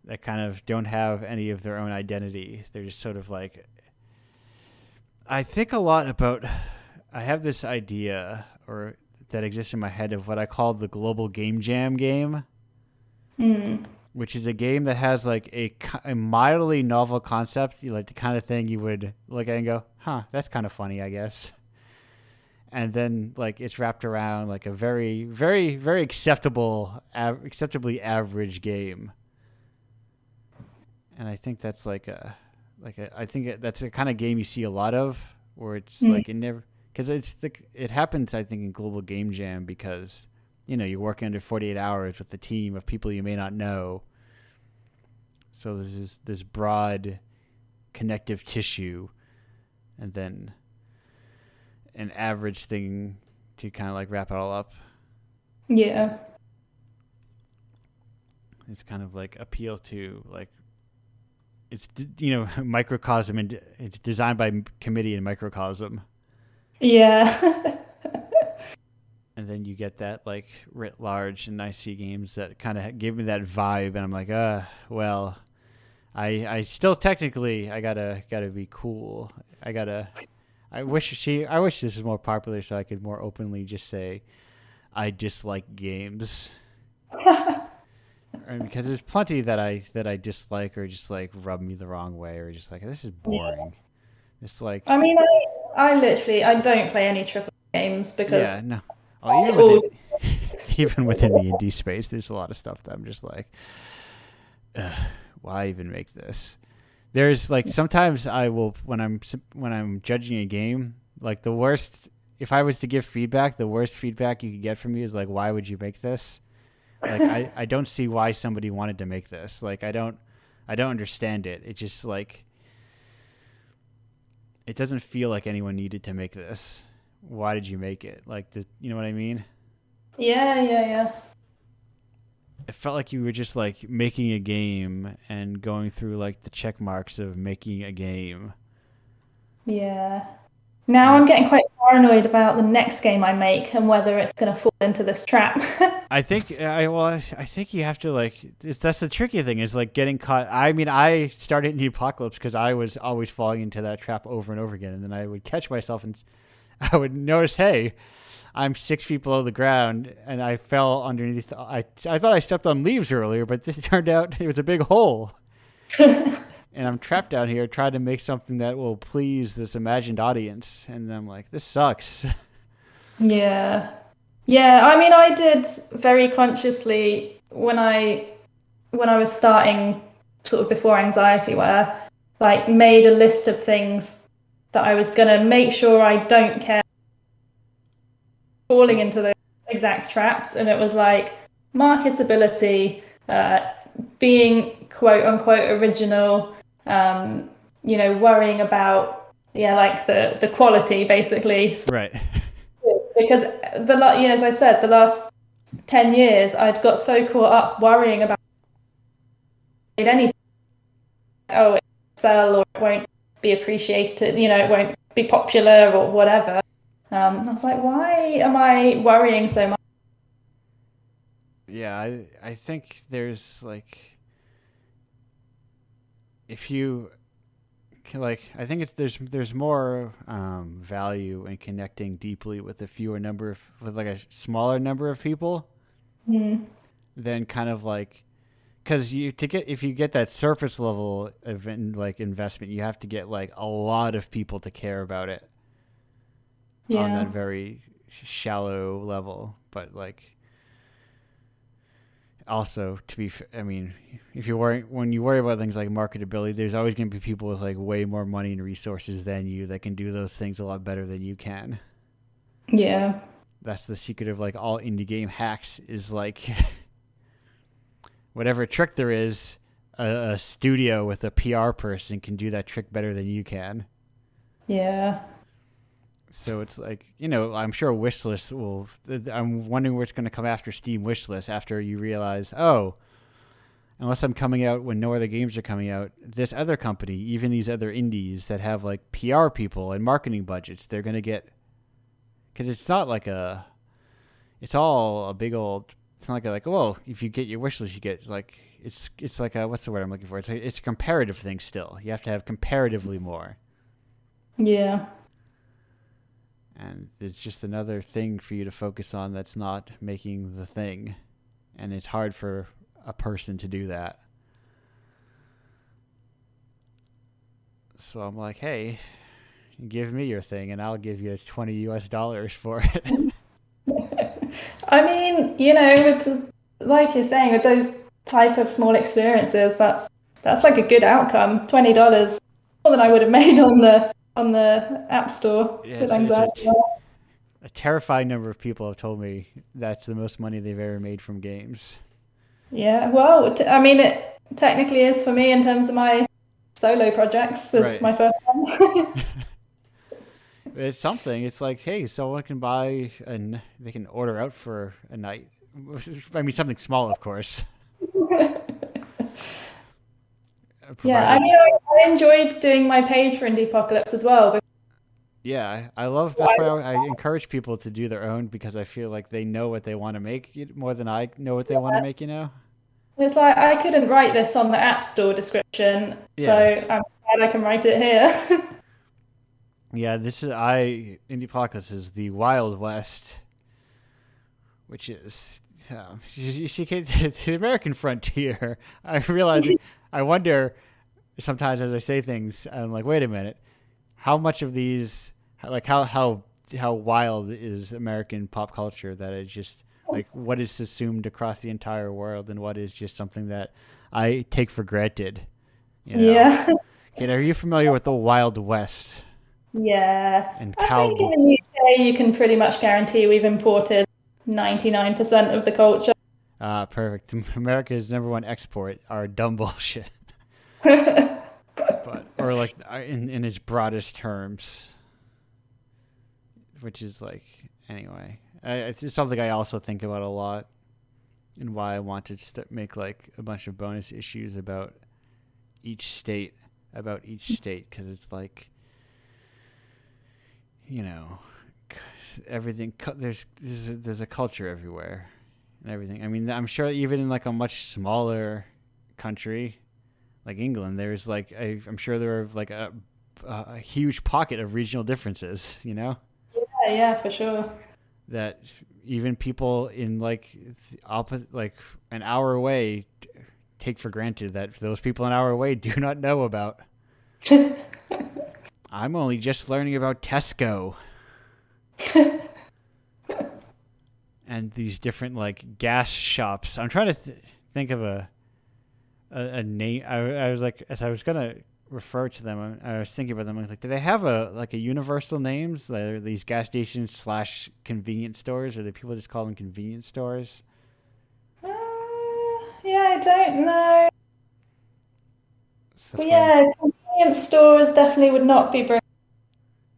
that kind of don't have any of their own identity. They're just sort of like I think a lot about I have this idea or that exists in my head of what I call the global game jam game. Which is a game that has like a mildly novel concept, like the kind of thing you would look at and go, huh, that's kind of funny, I guess. And then like it's wrapped around like a very, very, very acceptably average game. And I think that's that's a kind of game you see a lot of where it's like it never, because it happens, I think, in Global Game Jam because you're working under 48 hours with a team of people you may not know. So there's this broad connective tissue and then an average thing to kind of like wrap it all up. Yeah. It's kind of like appeal to like, it's, microcosm and it's designed by committee in microcosm. Yeah. And then you get that like writ large, and I see games that kind of give me that vibe, and I'm like, well, I still technically I gotta be cool. I wish this was more popular so I could more openly just say I dislike games. And because there's plenty that I dislike or just like rub me the wrong way or just like this is boring. It's like I mean, I don't play any AAA games because no. Oh, even within the indie space, there's a lot of stuff that I'm just like, why even make this? There's like sometimes I will when I'm judging a game, like the worst. If I was to give feedback, the worst feedback you could get from me is like, "Why would you make this?" Like I don't see why somebody wanted to make this. Like I don't understand it. It just like it doesn't feel like anyone needed to make this. Why did you make it? Like you know what I mean? Yeah, yeah, yeah. It felt like you were just like making a game and going through like the check marks of making a game. Yeah. Now And I'm getting quite paranoid about the next game I make and whether it's going to fall into this trap. I think you have to like that's the tricky thing is like getting caught. I mean, I started Indiepocalypse because I was always falling into that trap over and over again, and then I would catch myself and I would notice, hey, I'm 6 feet below the ground, and I fell underneath. I thought I stepped on leaves earlier, but it turned out it was a big hole, and I'm trapped down here trying to make something that will please this imagined audience, and I'm like, this sucks. Yeah. Yeah, I mean, I did very consciously when I was starting sort of before anxiety, where like made a list of things that I was gonna make sure I don't care falling into those exact traps, and it was like marketability, being quote unquote original, worrying about like the quality basically. Right. Because as I said, the last 10 years I'd got so caught up worrying about anything. Oh, it won't sell or it won't be appreciated. It won't be popular or whatever. I was like, why am I worrying so much? Yeah, I think there's like if you like I think it's there's more value in connecting deeply with with like a smaller number of people Mm, than kind of like because you to get if you get that surface level of like investment you have to get like a lot of people to care about it on that yeah, very shallow level, but like also I mean, if you worry when you worry about things like marketability, there's always going to be people with like way more money and resources than you that can do those things a lot better than you can. yeah, That's the secret of like all indie game hacks is like whatever trick there is, a studio with a PR person can do that trick better than you can. yeah, So it's like, I'm sure Wishlist will. I'm wondering where it's going to come after Steam Wishlist after you realize, oh, unless I'm coming out when no other games are coming out, this other company, even these other indies that have like PR people and marketing budgets, they're going to get. Because it's not like it's all a big old. It's not like well, if you get your Wishlist, you get like. It's like what's the word I'm looking for? It's a comparative thing still. You have to have comparatively more. yeah, And it's just another thing for you to focus on that's not making the thing, and it's hard for a person to do that. So I'm like, hey, give me your thing and I'll give you $20 for it. I mean, with like you're saying, with those type of small experiences, that's like a good outcome. $20 more than I would have made on the App Store Yeah, with it's anxiety. a terrifying number of people have told me that's the most money they've ever made from games. Yeah, well, I mean, it technically is for me in terms of my solo projects. It's Right. my first one. It's something. It's like, hey, someone can they can order out for a night. I mean, something small, of course. Yeah, I Provided mean, I enjoyed doing my page for Indiepocalypse as well. Yeah, I love. That's why I encourage people to do their own because I feel like they know what they want to make more than I know what they want to make. It's like I couldn't write this on the App Store description, so Yeah, I'm glad I can write it here. yeah. This is I Indie Pockets is the Wild West, which is you see the American frontier. I realize. I wonder sometimes as I say things, I'm like, wait a minute, how much of these like how wild is American pop culture that it's just like what is assumed across the entire world and what is just something that I take for granted, you know? Yeah. Kate, are you familiar with the Wild West Yeah. and I think in cowboy? the UK you can pretty much guarantee we've imported 99% of the culture. Perfect. America's number one export are dumb bullshit, but or like in its broadest terms, which is like anyway. It's something I also think about a lot, and why I want to make like a bunch of bonus issues each state, because it's like, you know, everything. There's a culture everywhere, and everything. I mean, I'm sure even in like a much smaller country like England, there's like I'm sure there are like a huge pocket of regional differences. You know, Yeah, for sure. that even people in like opposite, like an hour away, take for granted that those people an hour away do not know about. I'm only just learning about Tesco and these different like gas shops. I'm trying to think of a name. I was like, as I was gonna refer to them, I was thinking about them. I was like, do they have a universal names? Like these gas stations / convenience stores, or do people just call them convenience stores? Uh, yeah, I don't know. So But that's why I'm. yeah, convenience stores definitely would not be.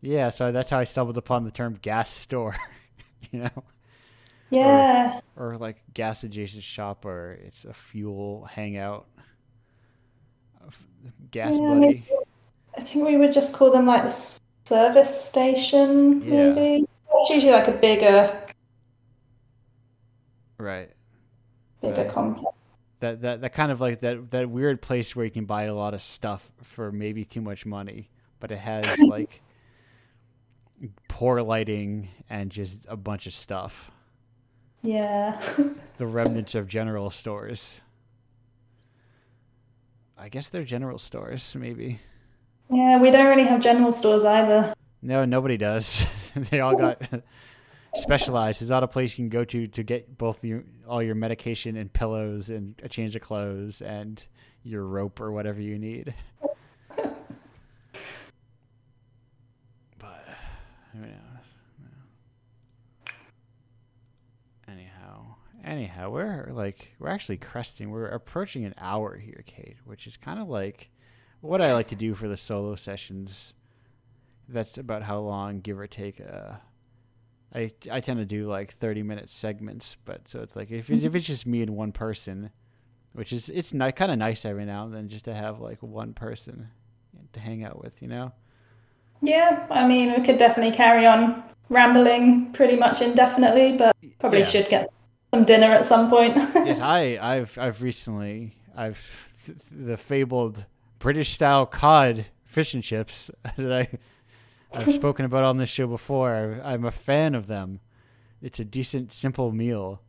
Yeah, so that's how I stumbled upon the term gas store. you know, or Yeah, or like gas adjacent shop, or it's a fuel hangout, gas yeah. Maybe, buddy. I think we would just call them like the service station, Yeah, maybe. It's usually like a right. bigger Right. complex. That kind of like that weird place where you can buy a lot of stuff for maybe too much money, but it has like poor lighting and just a bunch of stuff. Yeah. The remnants of general stores. I guess they're general stores, maybe. Yeah, we don't really have general stores either. No, nobody does. They all got specialized. It's not a place you can go to get all your medication and pillows and a change of clothes and your rope or whatever you need. But who knows? Anyhow, we're actually cresting. We're approaching an hour here, Kate, which is kind of like what I like to do for the solo sessions. That's about how long, give or take. I tend to do like 30-minute segments, but so it's like if it's just me and one person, which is kind of nice every now and then just to have like one person to hang out with, you know. Yeah, I mean, we could definitely carry on rambling pretty much indefinitely, but probably Yeah. should get some dinner at some point. Yes, I've recently the fabled British style cod fish and chips that I've spoken about on this show before. I'm a fan of them. It's a decent, simple meal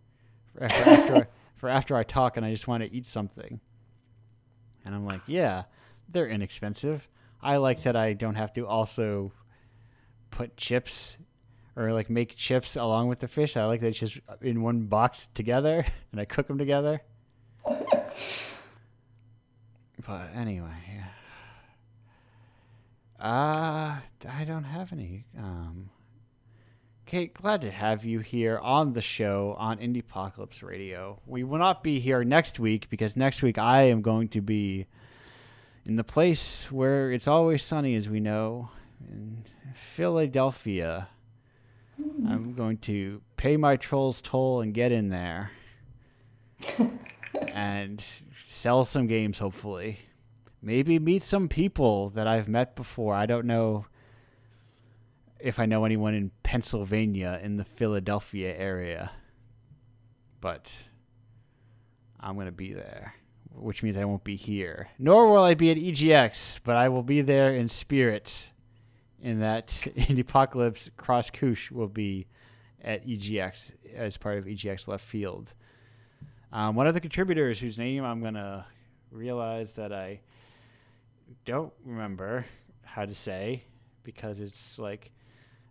for after I talk and I just want to eat something. And I'm like, yeah, they're inexpensive. I like that I don't have to also put chips or like make chips along with the fish. I like that it's just in one box together and I cook them together. But anyway, yeah. I don't have any. Kate, glad to have you here on the show on Indiepocalypse Radio. We will not be here next week because next week I am going to be in the place where it's always sunny, as we know, in Philadelphia. I'm going to pay my troll's toll and get in there and sell some games, hopefully. Maybe meet some people that I've met before. I don't know if I know anyone in Pennsylvania in the Philadelphia area, but I'm going to be there, which means I won't be here. Nor will I be at EGX, but I will be there in spirit, in that Indiepocalypse Cross Couch will be at EGX as part of EGX Left Field. One of the contributors whose name I'm going to realize that I don't remember how to say, because it's like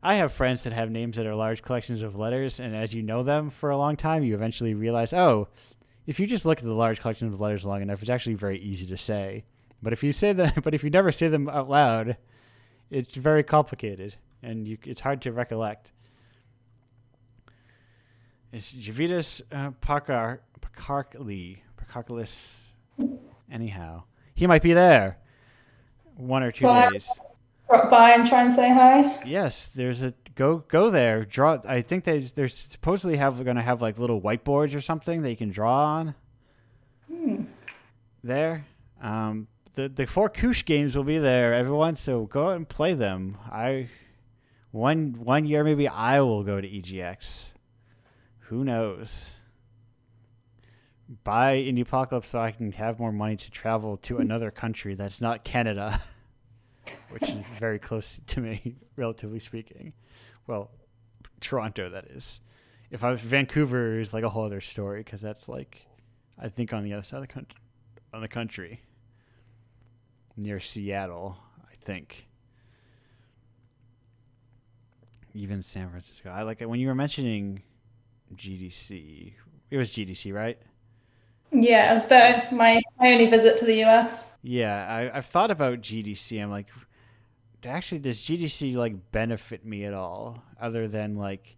I have friends that have names that are large collections of letters, and as you know them for a long time, you eventually realize, oh, if you just look at the large collection of letters long enough, it's actually very easy to say. But if you say them, but if you never say them out loud, it's very complicated, and it's hard to recollect. It's Javitas Pakarkalis. Anyhow, he might be there 1 or 2 days. Drop by and try and say hi. Yes, there's a go there. Draw. I think they're supposedly going to have like little whiteboards or something that you can draw on. There. The 4 Koosh games will be there, everyone. So go out and play them. One year maybe I will go to EGX. Who knows? Buy Indiepocalypse so I can have more money to travel to another country that's not Canada, which is very close to me, relatively speaking. Well, Toronto, that is. If I was Vancouver, is like a whole other story because that's like, I think on the other side of the country, near Seattle, I think. Even San Francisco. I like it when you were mentioning GDC. It was GDC, right? Yeah, it was my only visit to the US. Yeah, I've thought about GDC. I'm like, actually, does GDC like benefit me at all, other than like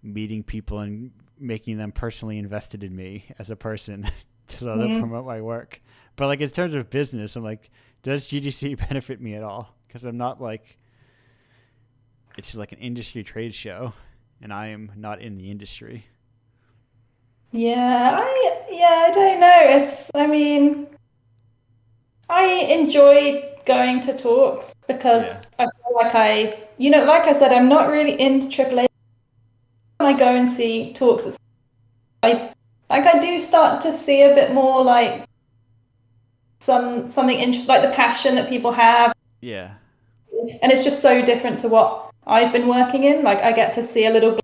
meeting people and making them personally invested in me as a person, so they promote my work? But like in terms of business, I'm like, does GDC benefit me at all? Because I'm not like, it's like an industry trade show, and I am not in the industry. I don't know. I enjoy going to talks because I feel like like I said, I'm not really into AAA. When I go and see talks, I do start to see a bit more like something interesting, like the passion that people have. Yeah. And it's just so different to what I've been working in. Like I get to see a little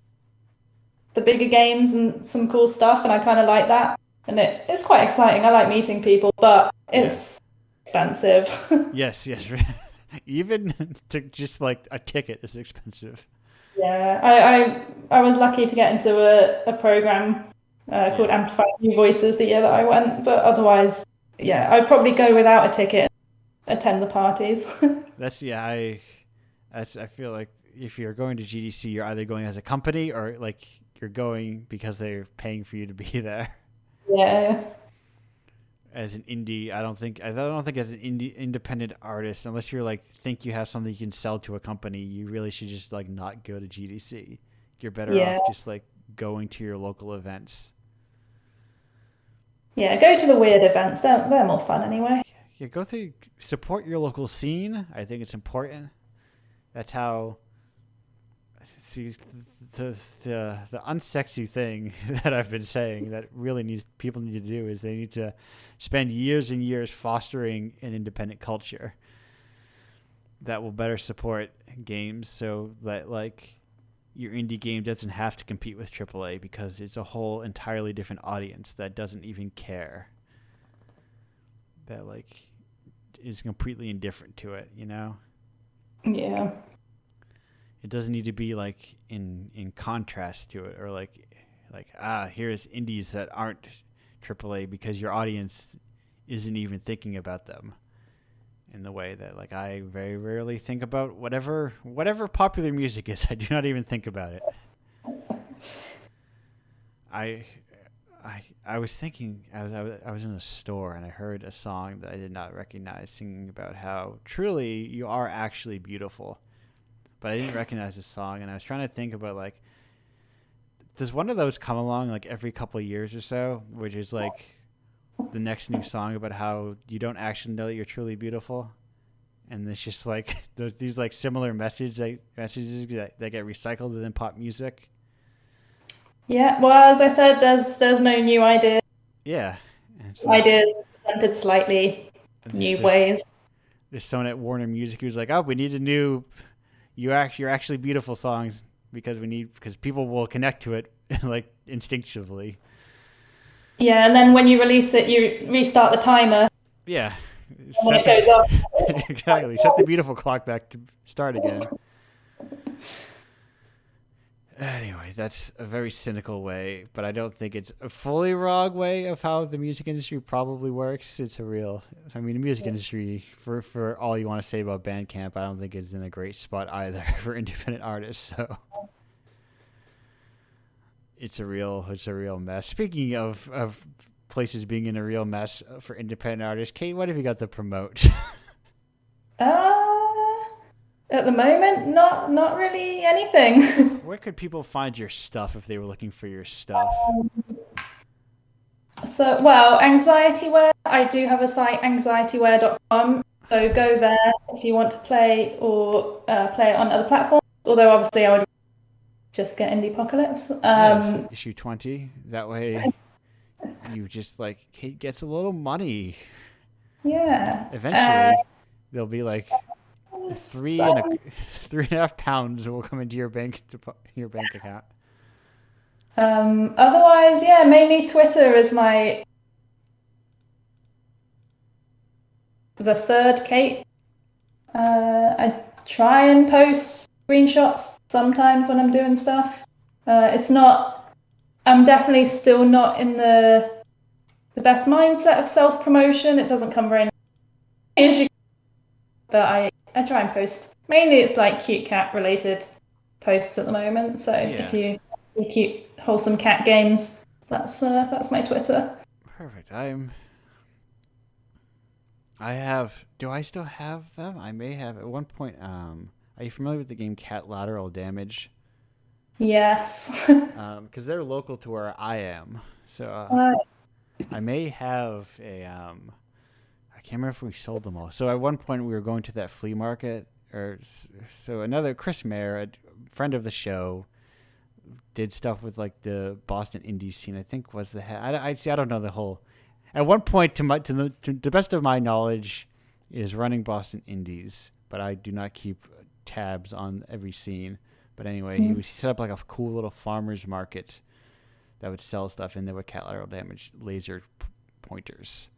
the bigger games and some cool stuff, and I kind of like that. And it's quite exciting. I like meeting people, but it's expensive. Yes. Even to just like a ticket is expensive. Yeah, I was lucky to get into a program called Amplifying New Voices the year that I went, but otherwise, I'd probably go without a ticket and attend the parties. I feel like if you're going to GDC, you're either going as a company or like you're going because they're paying for you to be there. Yeah. As an indie, I don't think as an independent artist, unless you're like think you have something you can sell to a company, you really should just like not go to GDC. You're better off just like going to your local events. Yeah, go to the weird events. They're more fun anyway. Yeah, go through, support your local scene. I think it's important. That's how. See, the unsexy thing that I've been saying that really people need to do is they need to spend years and years fostering an independent culture that will better support games, so that like your indie game doesn't have to compete with AAA because it's a whole entirely different audience that doesn't even care, that like is completely indifferent to it, you know? Yeah. It doesn't need to be like in contrast to it, or like here's indies that aren't AAA because your audience isn't even thinking about them in the way that like I very rarely think about whatever popular music is. I do not even think about it. I was thinking, I was in a store and I heard a song that I did not recognize singing about how truly you are actually beautiful. But I didn't recognize the song, and I was trying to think about like, does one of those come along like every couple of years or so, which is like the next new song about how you don't actually know that you're truly beautiful, and it's just like these like similar messages that get recycled within pop music. Yeah, well, as I said, there's no new ideas. Yeah, ideas presented slightly new ways. There's someone at Warner Music who's like, oh, we need a new. You're actually beautiful songs because people will connect to it like instinctively. Yeah, and then when you release it, you restart the timer. Yeah, and then it goes off. Exactly. Set the beautiful clock back to start again. Anyway, that's a very cynical way, but I don't think it's a fully wrong way of how the music industry probably works. It's a real, I mean, the music industry, for all you want to say about Bandcamp, I don't think is in a great spot either for independent artists. So it's a real mess. Speaking of places being in a real mess for independent artists, Kate, what have you got to promote? Uh, at the moment, not really anything. Where could people find your stuff if they were looking for your stuff? So, well, AnxietyWare, I do have a site, anxietyware.com. So go there if you want to play or play it on other platforms. Although obviously I would just get Indiepocalypse. Yeah, issue 20. That way you just like Kate gets a little money. Yeah. Eventually there'll be like three and a So, 3.5 pounds will come into your bank account. otherwise, yeah, mainly Twitter is the third Kate. I try and post screenshots sometimes when I'm doing stuff. It's not. I'm definitely still not in the best mindset of self promotion. It doesn't come very naturally, but I try and post. Mainly, it's like cute cat related posts at the moment. So if Yeah. you see cute wholesome cat games, that's my Twitter. Perfect. I have do I still have them? I may have at one point. Are you familiar with the game Cat Lateral Damage? Yes. Because they're local to where I am. So Uh, I may have I can't remember if we sold them all. So at one point we were going to that flea market, so another Chris Mayer, a friend of the show, did stuff with like the Boston indie scene. I think was the head. I see. I don't know the whole. At one point, to the best of my knowledge, is running Boston indies, but I do not keep tabs on every scene. But anyway, he set up like a cool little farmers market that would sell stuff in there with cat lateral damage laser pointers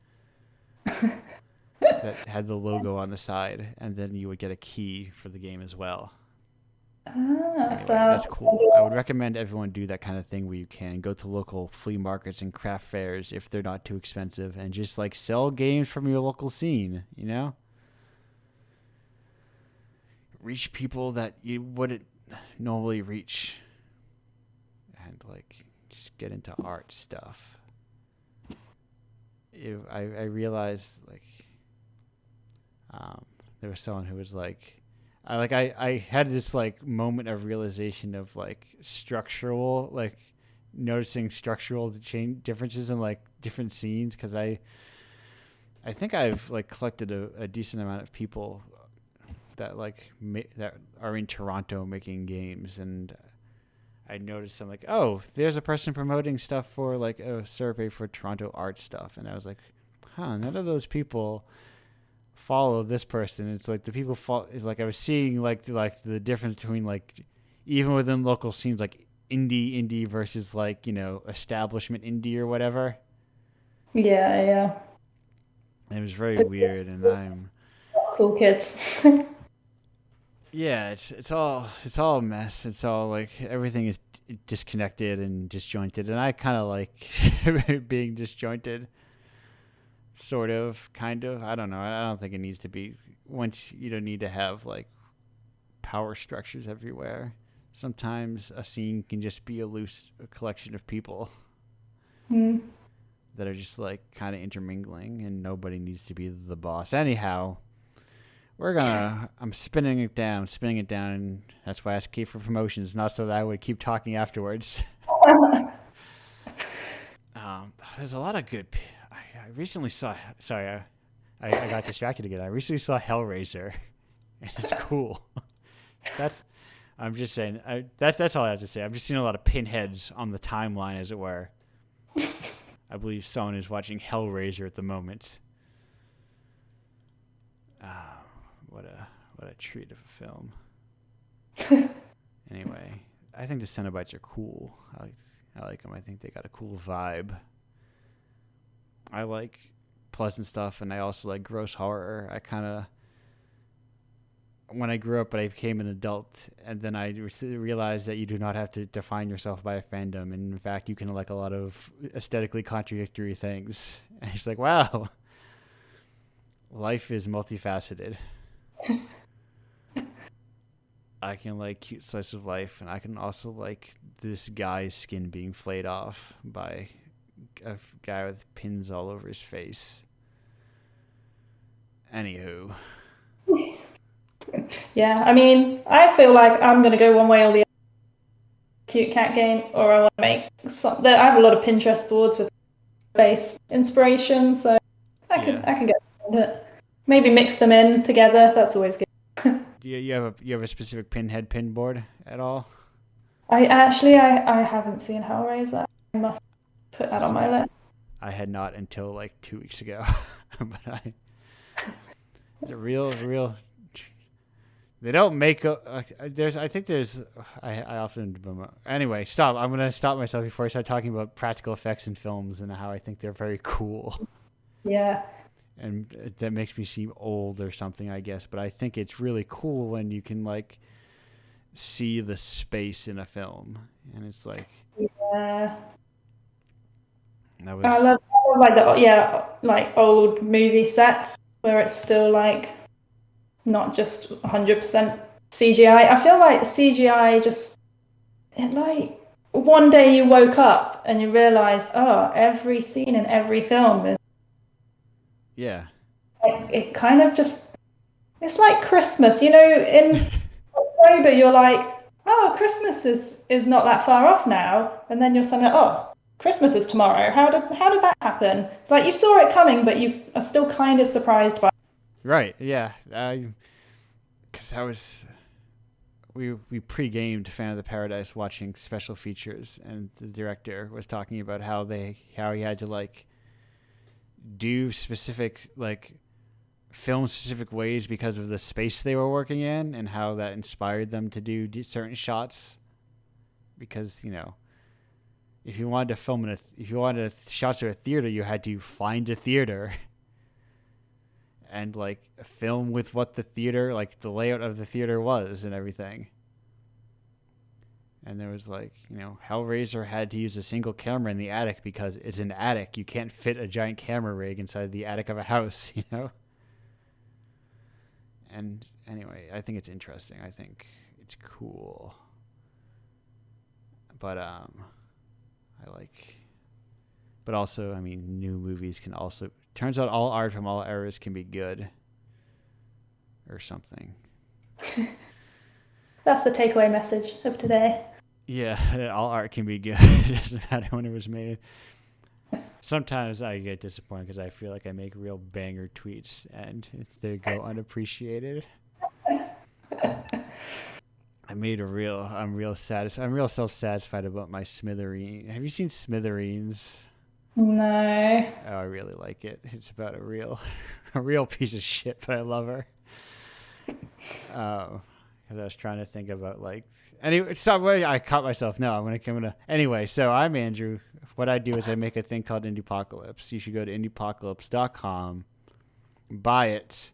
that had the logo on the side, and then you would get a key for the game as well. Anyway, that's cool. I would recommend everyone do that kind of thing where you can go to local flea markets and craft fairs if they're not too expensive, and just like sell games from your local scene. Reach people that you wouldn't normally reach, and like just get into art stuff. I realized like there was someone who was like I had this like moment of realization of like structural, like noticing structural change differences in like different scenes, because I think I've like collected a decent amount of people that like that are in Toronto making games, and I noticed I'm like, oh, there's a person promoting stuff for like a survey for Toronto art stuff, and I was like, huh, none of those people follow this person. It's like the people follow. It's like I was seeing like the difference between like even within local scenes, like indie versus like establishment indie or whatever. yeah. And it was very weird, and I'm Cool kids. yeah, it's all a mess. It's all like everything is disconnected and disjointed, and I kind of like being disjointed. Sort of, kind of. I don't know. I don't think it needs to be. Once you don't need to have like power structures everywhere. Sometimes a scene can just be a loose collection of people Mm. that are just like kind of intermingling, and nobody needs to be the boss. Anyhow, I'm spinning it down, and that's why I asked Kate for promotions, not so that I would keep talking afterwards. There's a lot of good. I recently saw. Sorry, I got distracted again. I recently saw Hellraiser, and it's cool. That's. I'm just saying. That's all I have to say. I'm just seeing a lot of pinheads on the timeline, as it were. I believe someone is watching Hellraiser at the moment. What a treat of a film. Anyway, I think the Cenobites are cool. I like them. I think they got a cool vibe. I like pleasant stuff, and I also like gross horror. I kind of when I grew up, but I became an adult, and then I realized that you do not have to define yourself by a fandom, and in fact, you can like a lot of aesthetically contradictory things. And it's like, wow, life is multifaceted. I can like cute slice of life, and I can also like this guy's skin being flayed off by a guy with pins all over his face. Anywho. Yeah, I mean, I feel like I'm gonna go one way or the other. Cute cat game, or I want to make some. I have a lot of Pinterest boards with based inspiration, so I can get behind it. Maybe mix them in together. That's always good. Do you have a specific pinhead pin board at all? I haven't seen Hellraiser. I must put that on my list. I had not until like 2 weeks ago, but it's a real. They don't make there's. I think there's. I often. Anyway, stop. I'm gonna stop myself before I start talking about practical effects in films and how I think they're very cool. Yeah. And that makes me seem old or something, I guess. But I think it's really cool when you can like see the space in a film, and it's like. Yeah. That was. I love like old movie sets where it's still like not just 100% CGI. I feel like CGI like one day you woke up and you realized, oh, every scene in every film is. Yeah. It kind of just, it's like Christmas, in October you're like, oh, Christmas is not that far off now, and then you're suddenly, oh, Christmas is tomorrow. How did that happen? It's like you saw it coming, but you are still kind of surprised by it. Right, yeah. Because we pre-gamed Fan of the Paradise watching special features, and the director was talking about how he had to like do specific like film specific ways because of the space they were working in, and how that inspired them to do certain shots. Because if you wanted to film if you wanted shots of a theater, you had to find a theater and like film with what the theater, like the layout of the theater was and everything. And there was like, Hellraiser had to use a single camera in the attic because it's an attic. You can't fit a giant camera rig inside the attic of a house, And anyway, I think it's interesting. I think it's cool. But but also, I mean, new movies can also, turns out all art from all eras can be good or something. That's the takeaway message of today. Yeah, all art can be good. It doesn't matter when it was made. Sometimes I get disappointed because I feel like I make real banger tweets and they go unappreciated. I'm real self-satisfied about my Smithereen. Have you seen Smithereens? No. Oh, I really like it. It's about a real piece of shit, but I love her. Because I was trying to think about like. Anyway, stop. I caught myself. No, I'm gonna. Anyway, so I'm Andrew. What I do is I make a thing called Indiepocalypse. You should go to indiepocalypse.com, buy it,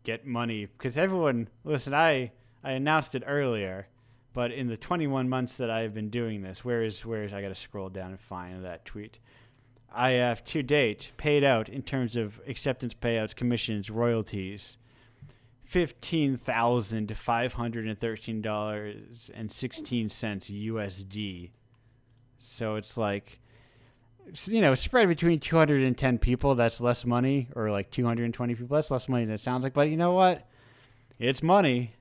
get money, because everyone. Listen, I announced it earlier. But in the 21 months that I've been doing this, where is I got to scroll down and find that tweet. I have to date paid out in terms of acceptance payouts, commissions, royalties, $15,513.16 USD. So it's like, spread between 210 people. That's less money, or like 220 people. That's less money than it sounds like. But you know what? It's money.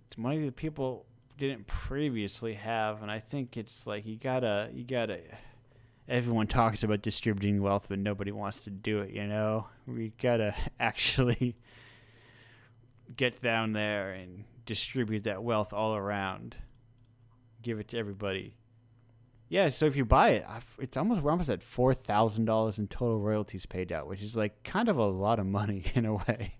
It's money that people didn't previously have, and I think it's like you gotta. Everyone talks about distributing wealth, but nobody wants to do it. We gotta actually get down there and distribute that wealth all around. Give it to everybody. Yeah, so if you buy it, we're almost at $4,000 in total royalties paid out, which is like kind of a lot of money in a way.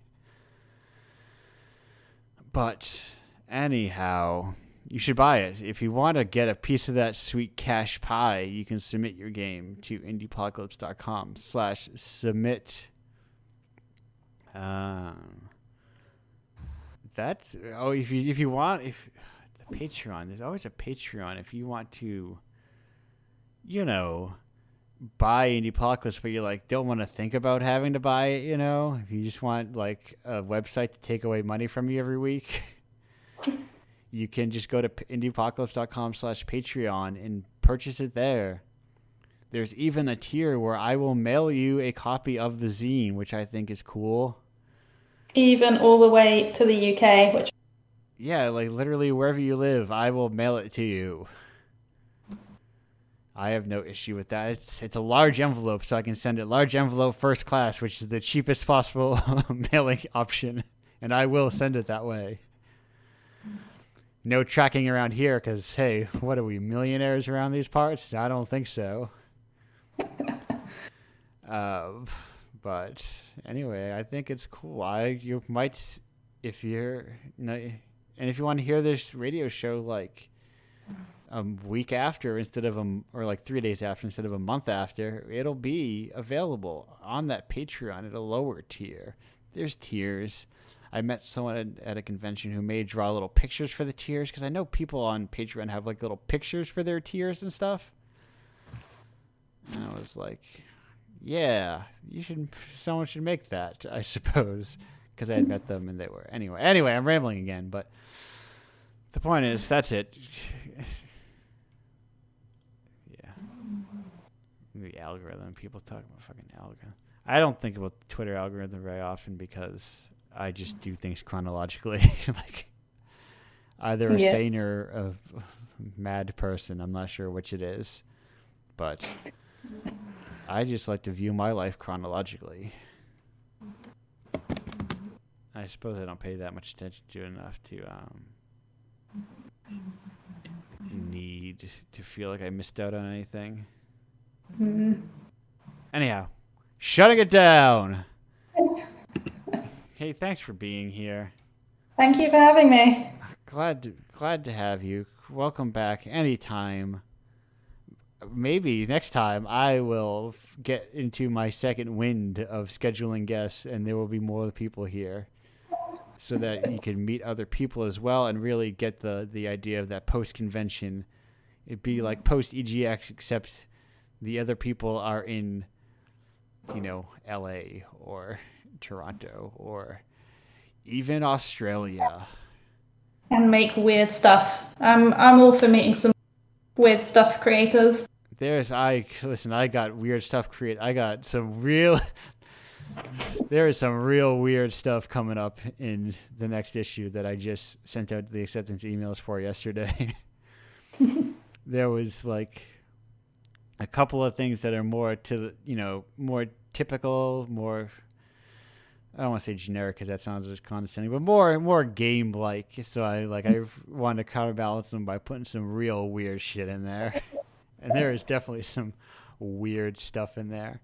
But anyhow, you should buy it. If you want to get a piece of that sweet cash pie, you can submit your game to indiepocalypse.com/submit. Um, that's if you want the Patreon, there's always a Patreon if you want to, you know, buy Indiepocalypse, but you like don't want to think about having to buy it. You know, if you just want like a website to take away money from you every week, you can just go to indiepocalypse.com/Patreon and purchase it there. There's even a tier where I will mail you a copy of the zine, which I think is cool. Even all the way to the UK, which... Yeah, like literally wherever you live, I will mail it to you. I have no issue with that. It's a large envelope, so I can send it large envelope first class, which is the cheapest possible mailing option, and I will send it that way. No tracking around here, because, hey, what are we, millionaires around these parts? I don't think so. But anyway, I think it's cool. You might, if you're, and if you want to hear this radio show like a week after or like 3 days after instead of a month after, it'll be available on that Patreon at a lower tier. There's tiers. I met someone at a convention who may draw little pictures for the tiers, because I know people on Patreon have like little pictures for their tiers and stuff. And I was like, yeah, someone should make that, I suppose, because I had met them and they were. Anyway, I'm rambling again, but the point is, that's it. Yeah. The algorithm, people talk about fucking algorithm. I don't think about the Twitter algorithm very often because I just do things chronologically. Like, either a sane or a mad person. I'm not sure which it is. But I just like to view my life chronologically. I suppose I don't pay that much attention to it enough to need to feel like I missed out on anything. Mm-hmm. Anyhow, shutting it down. Hey, thanks for being here. Thank you for having me. Glad to have you. Welcome back anytime. Maybe next time I will get into my second wind of scheduling guests, and there will be more people here, so that you can meet other people as well and really get the idea of that post convention. It'd be like post EGX, except the other people are in, LA or Toronto or even Australia. And make weird stuff. I'm all for meeting some weird stuff creators. I got weird stuff I got some real there is some real weird stuff coming up in the next issue that I just sent out the acceptance emails for yesterday. There was like a couple of things that are more more typical, more, I don't want to say generic because that sounds just condescending, but more game-like. So I wanted to counterbalance them by putting some real weird shit in there. And there is definitely some weird stuff in there.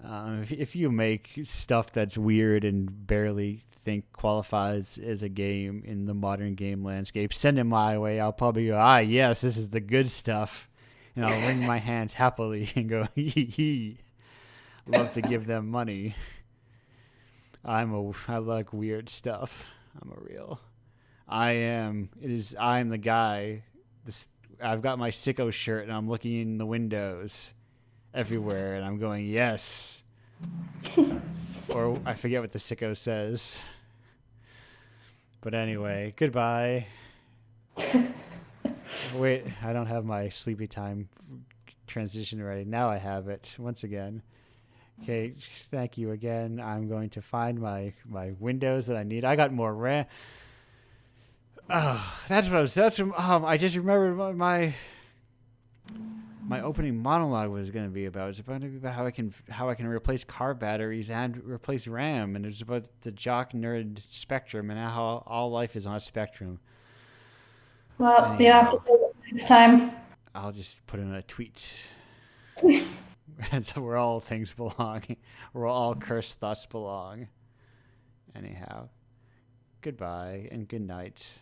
If you make stuff that's weird and barely think qualifies as a game in the modern game landscape, send it my way. I'll probably go, yes, this is the good stuff. And I'll wring my hands happily and go, hee hee. Love to give them money. I like weird stuff. I am the guy. I've got my sicko shirt and I'm looking in the windows everywhere and I'm going, yes. Or I forget what the sicko says. But anyway, goodbye. Wait, I don't have my sleepy time transition ready. Now I have it once again. Okay, thank you again. I'm going to find my windows that I need. I got more RAM. Oh, that's what I just remembered my opening monologue was going to be about. It's about how I can replace car batteries and replace RAM, and it's about the jock nerd spectrum and how all life is on a spectrum. Well, you have to say it next time. I'll just put in a tweet. That's where all things belong. Where all cursed thoughts belong. Anyhow, goodbye and good night.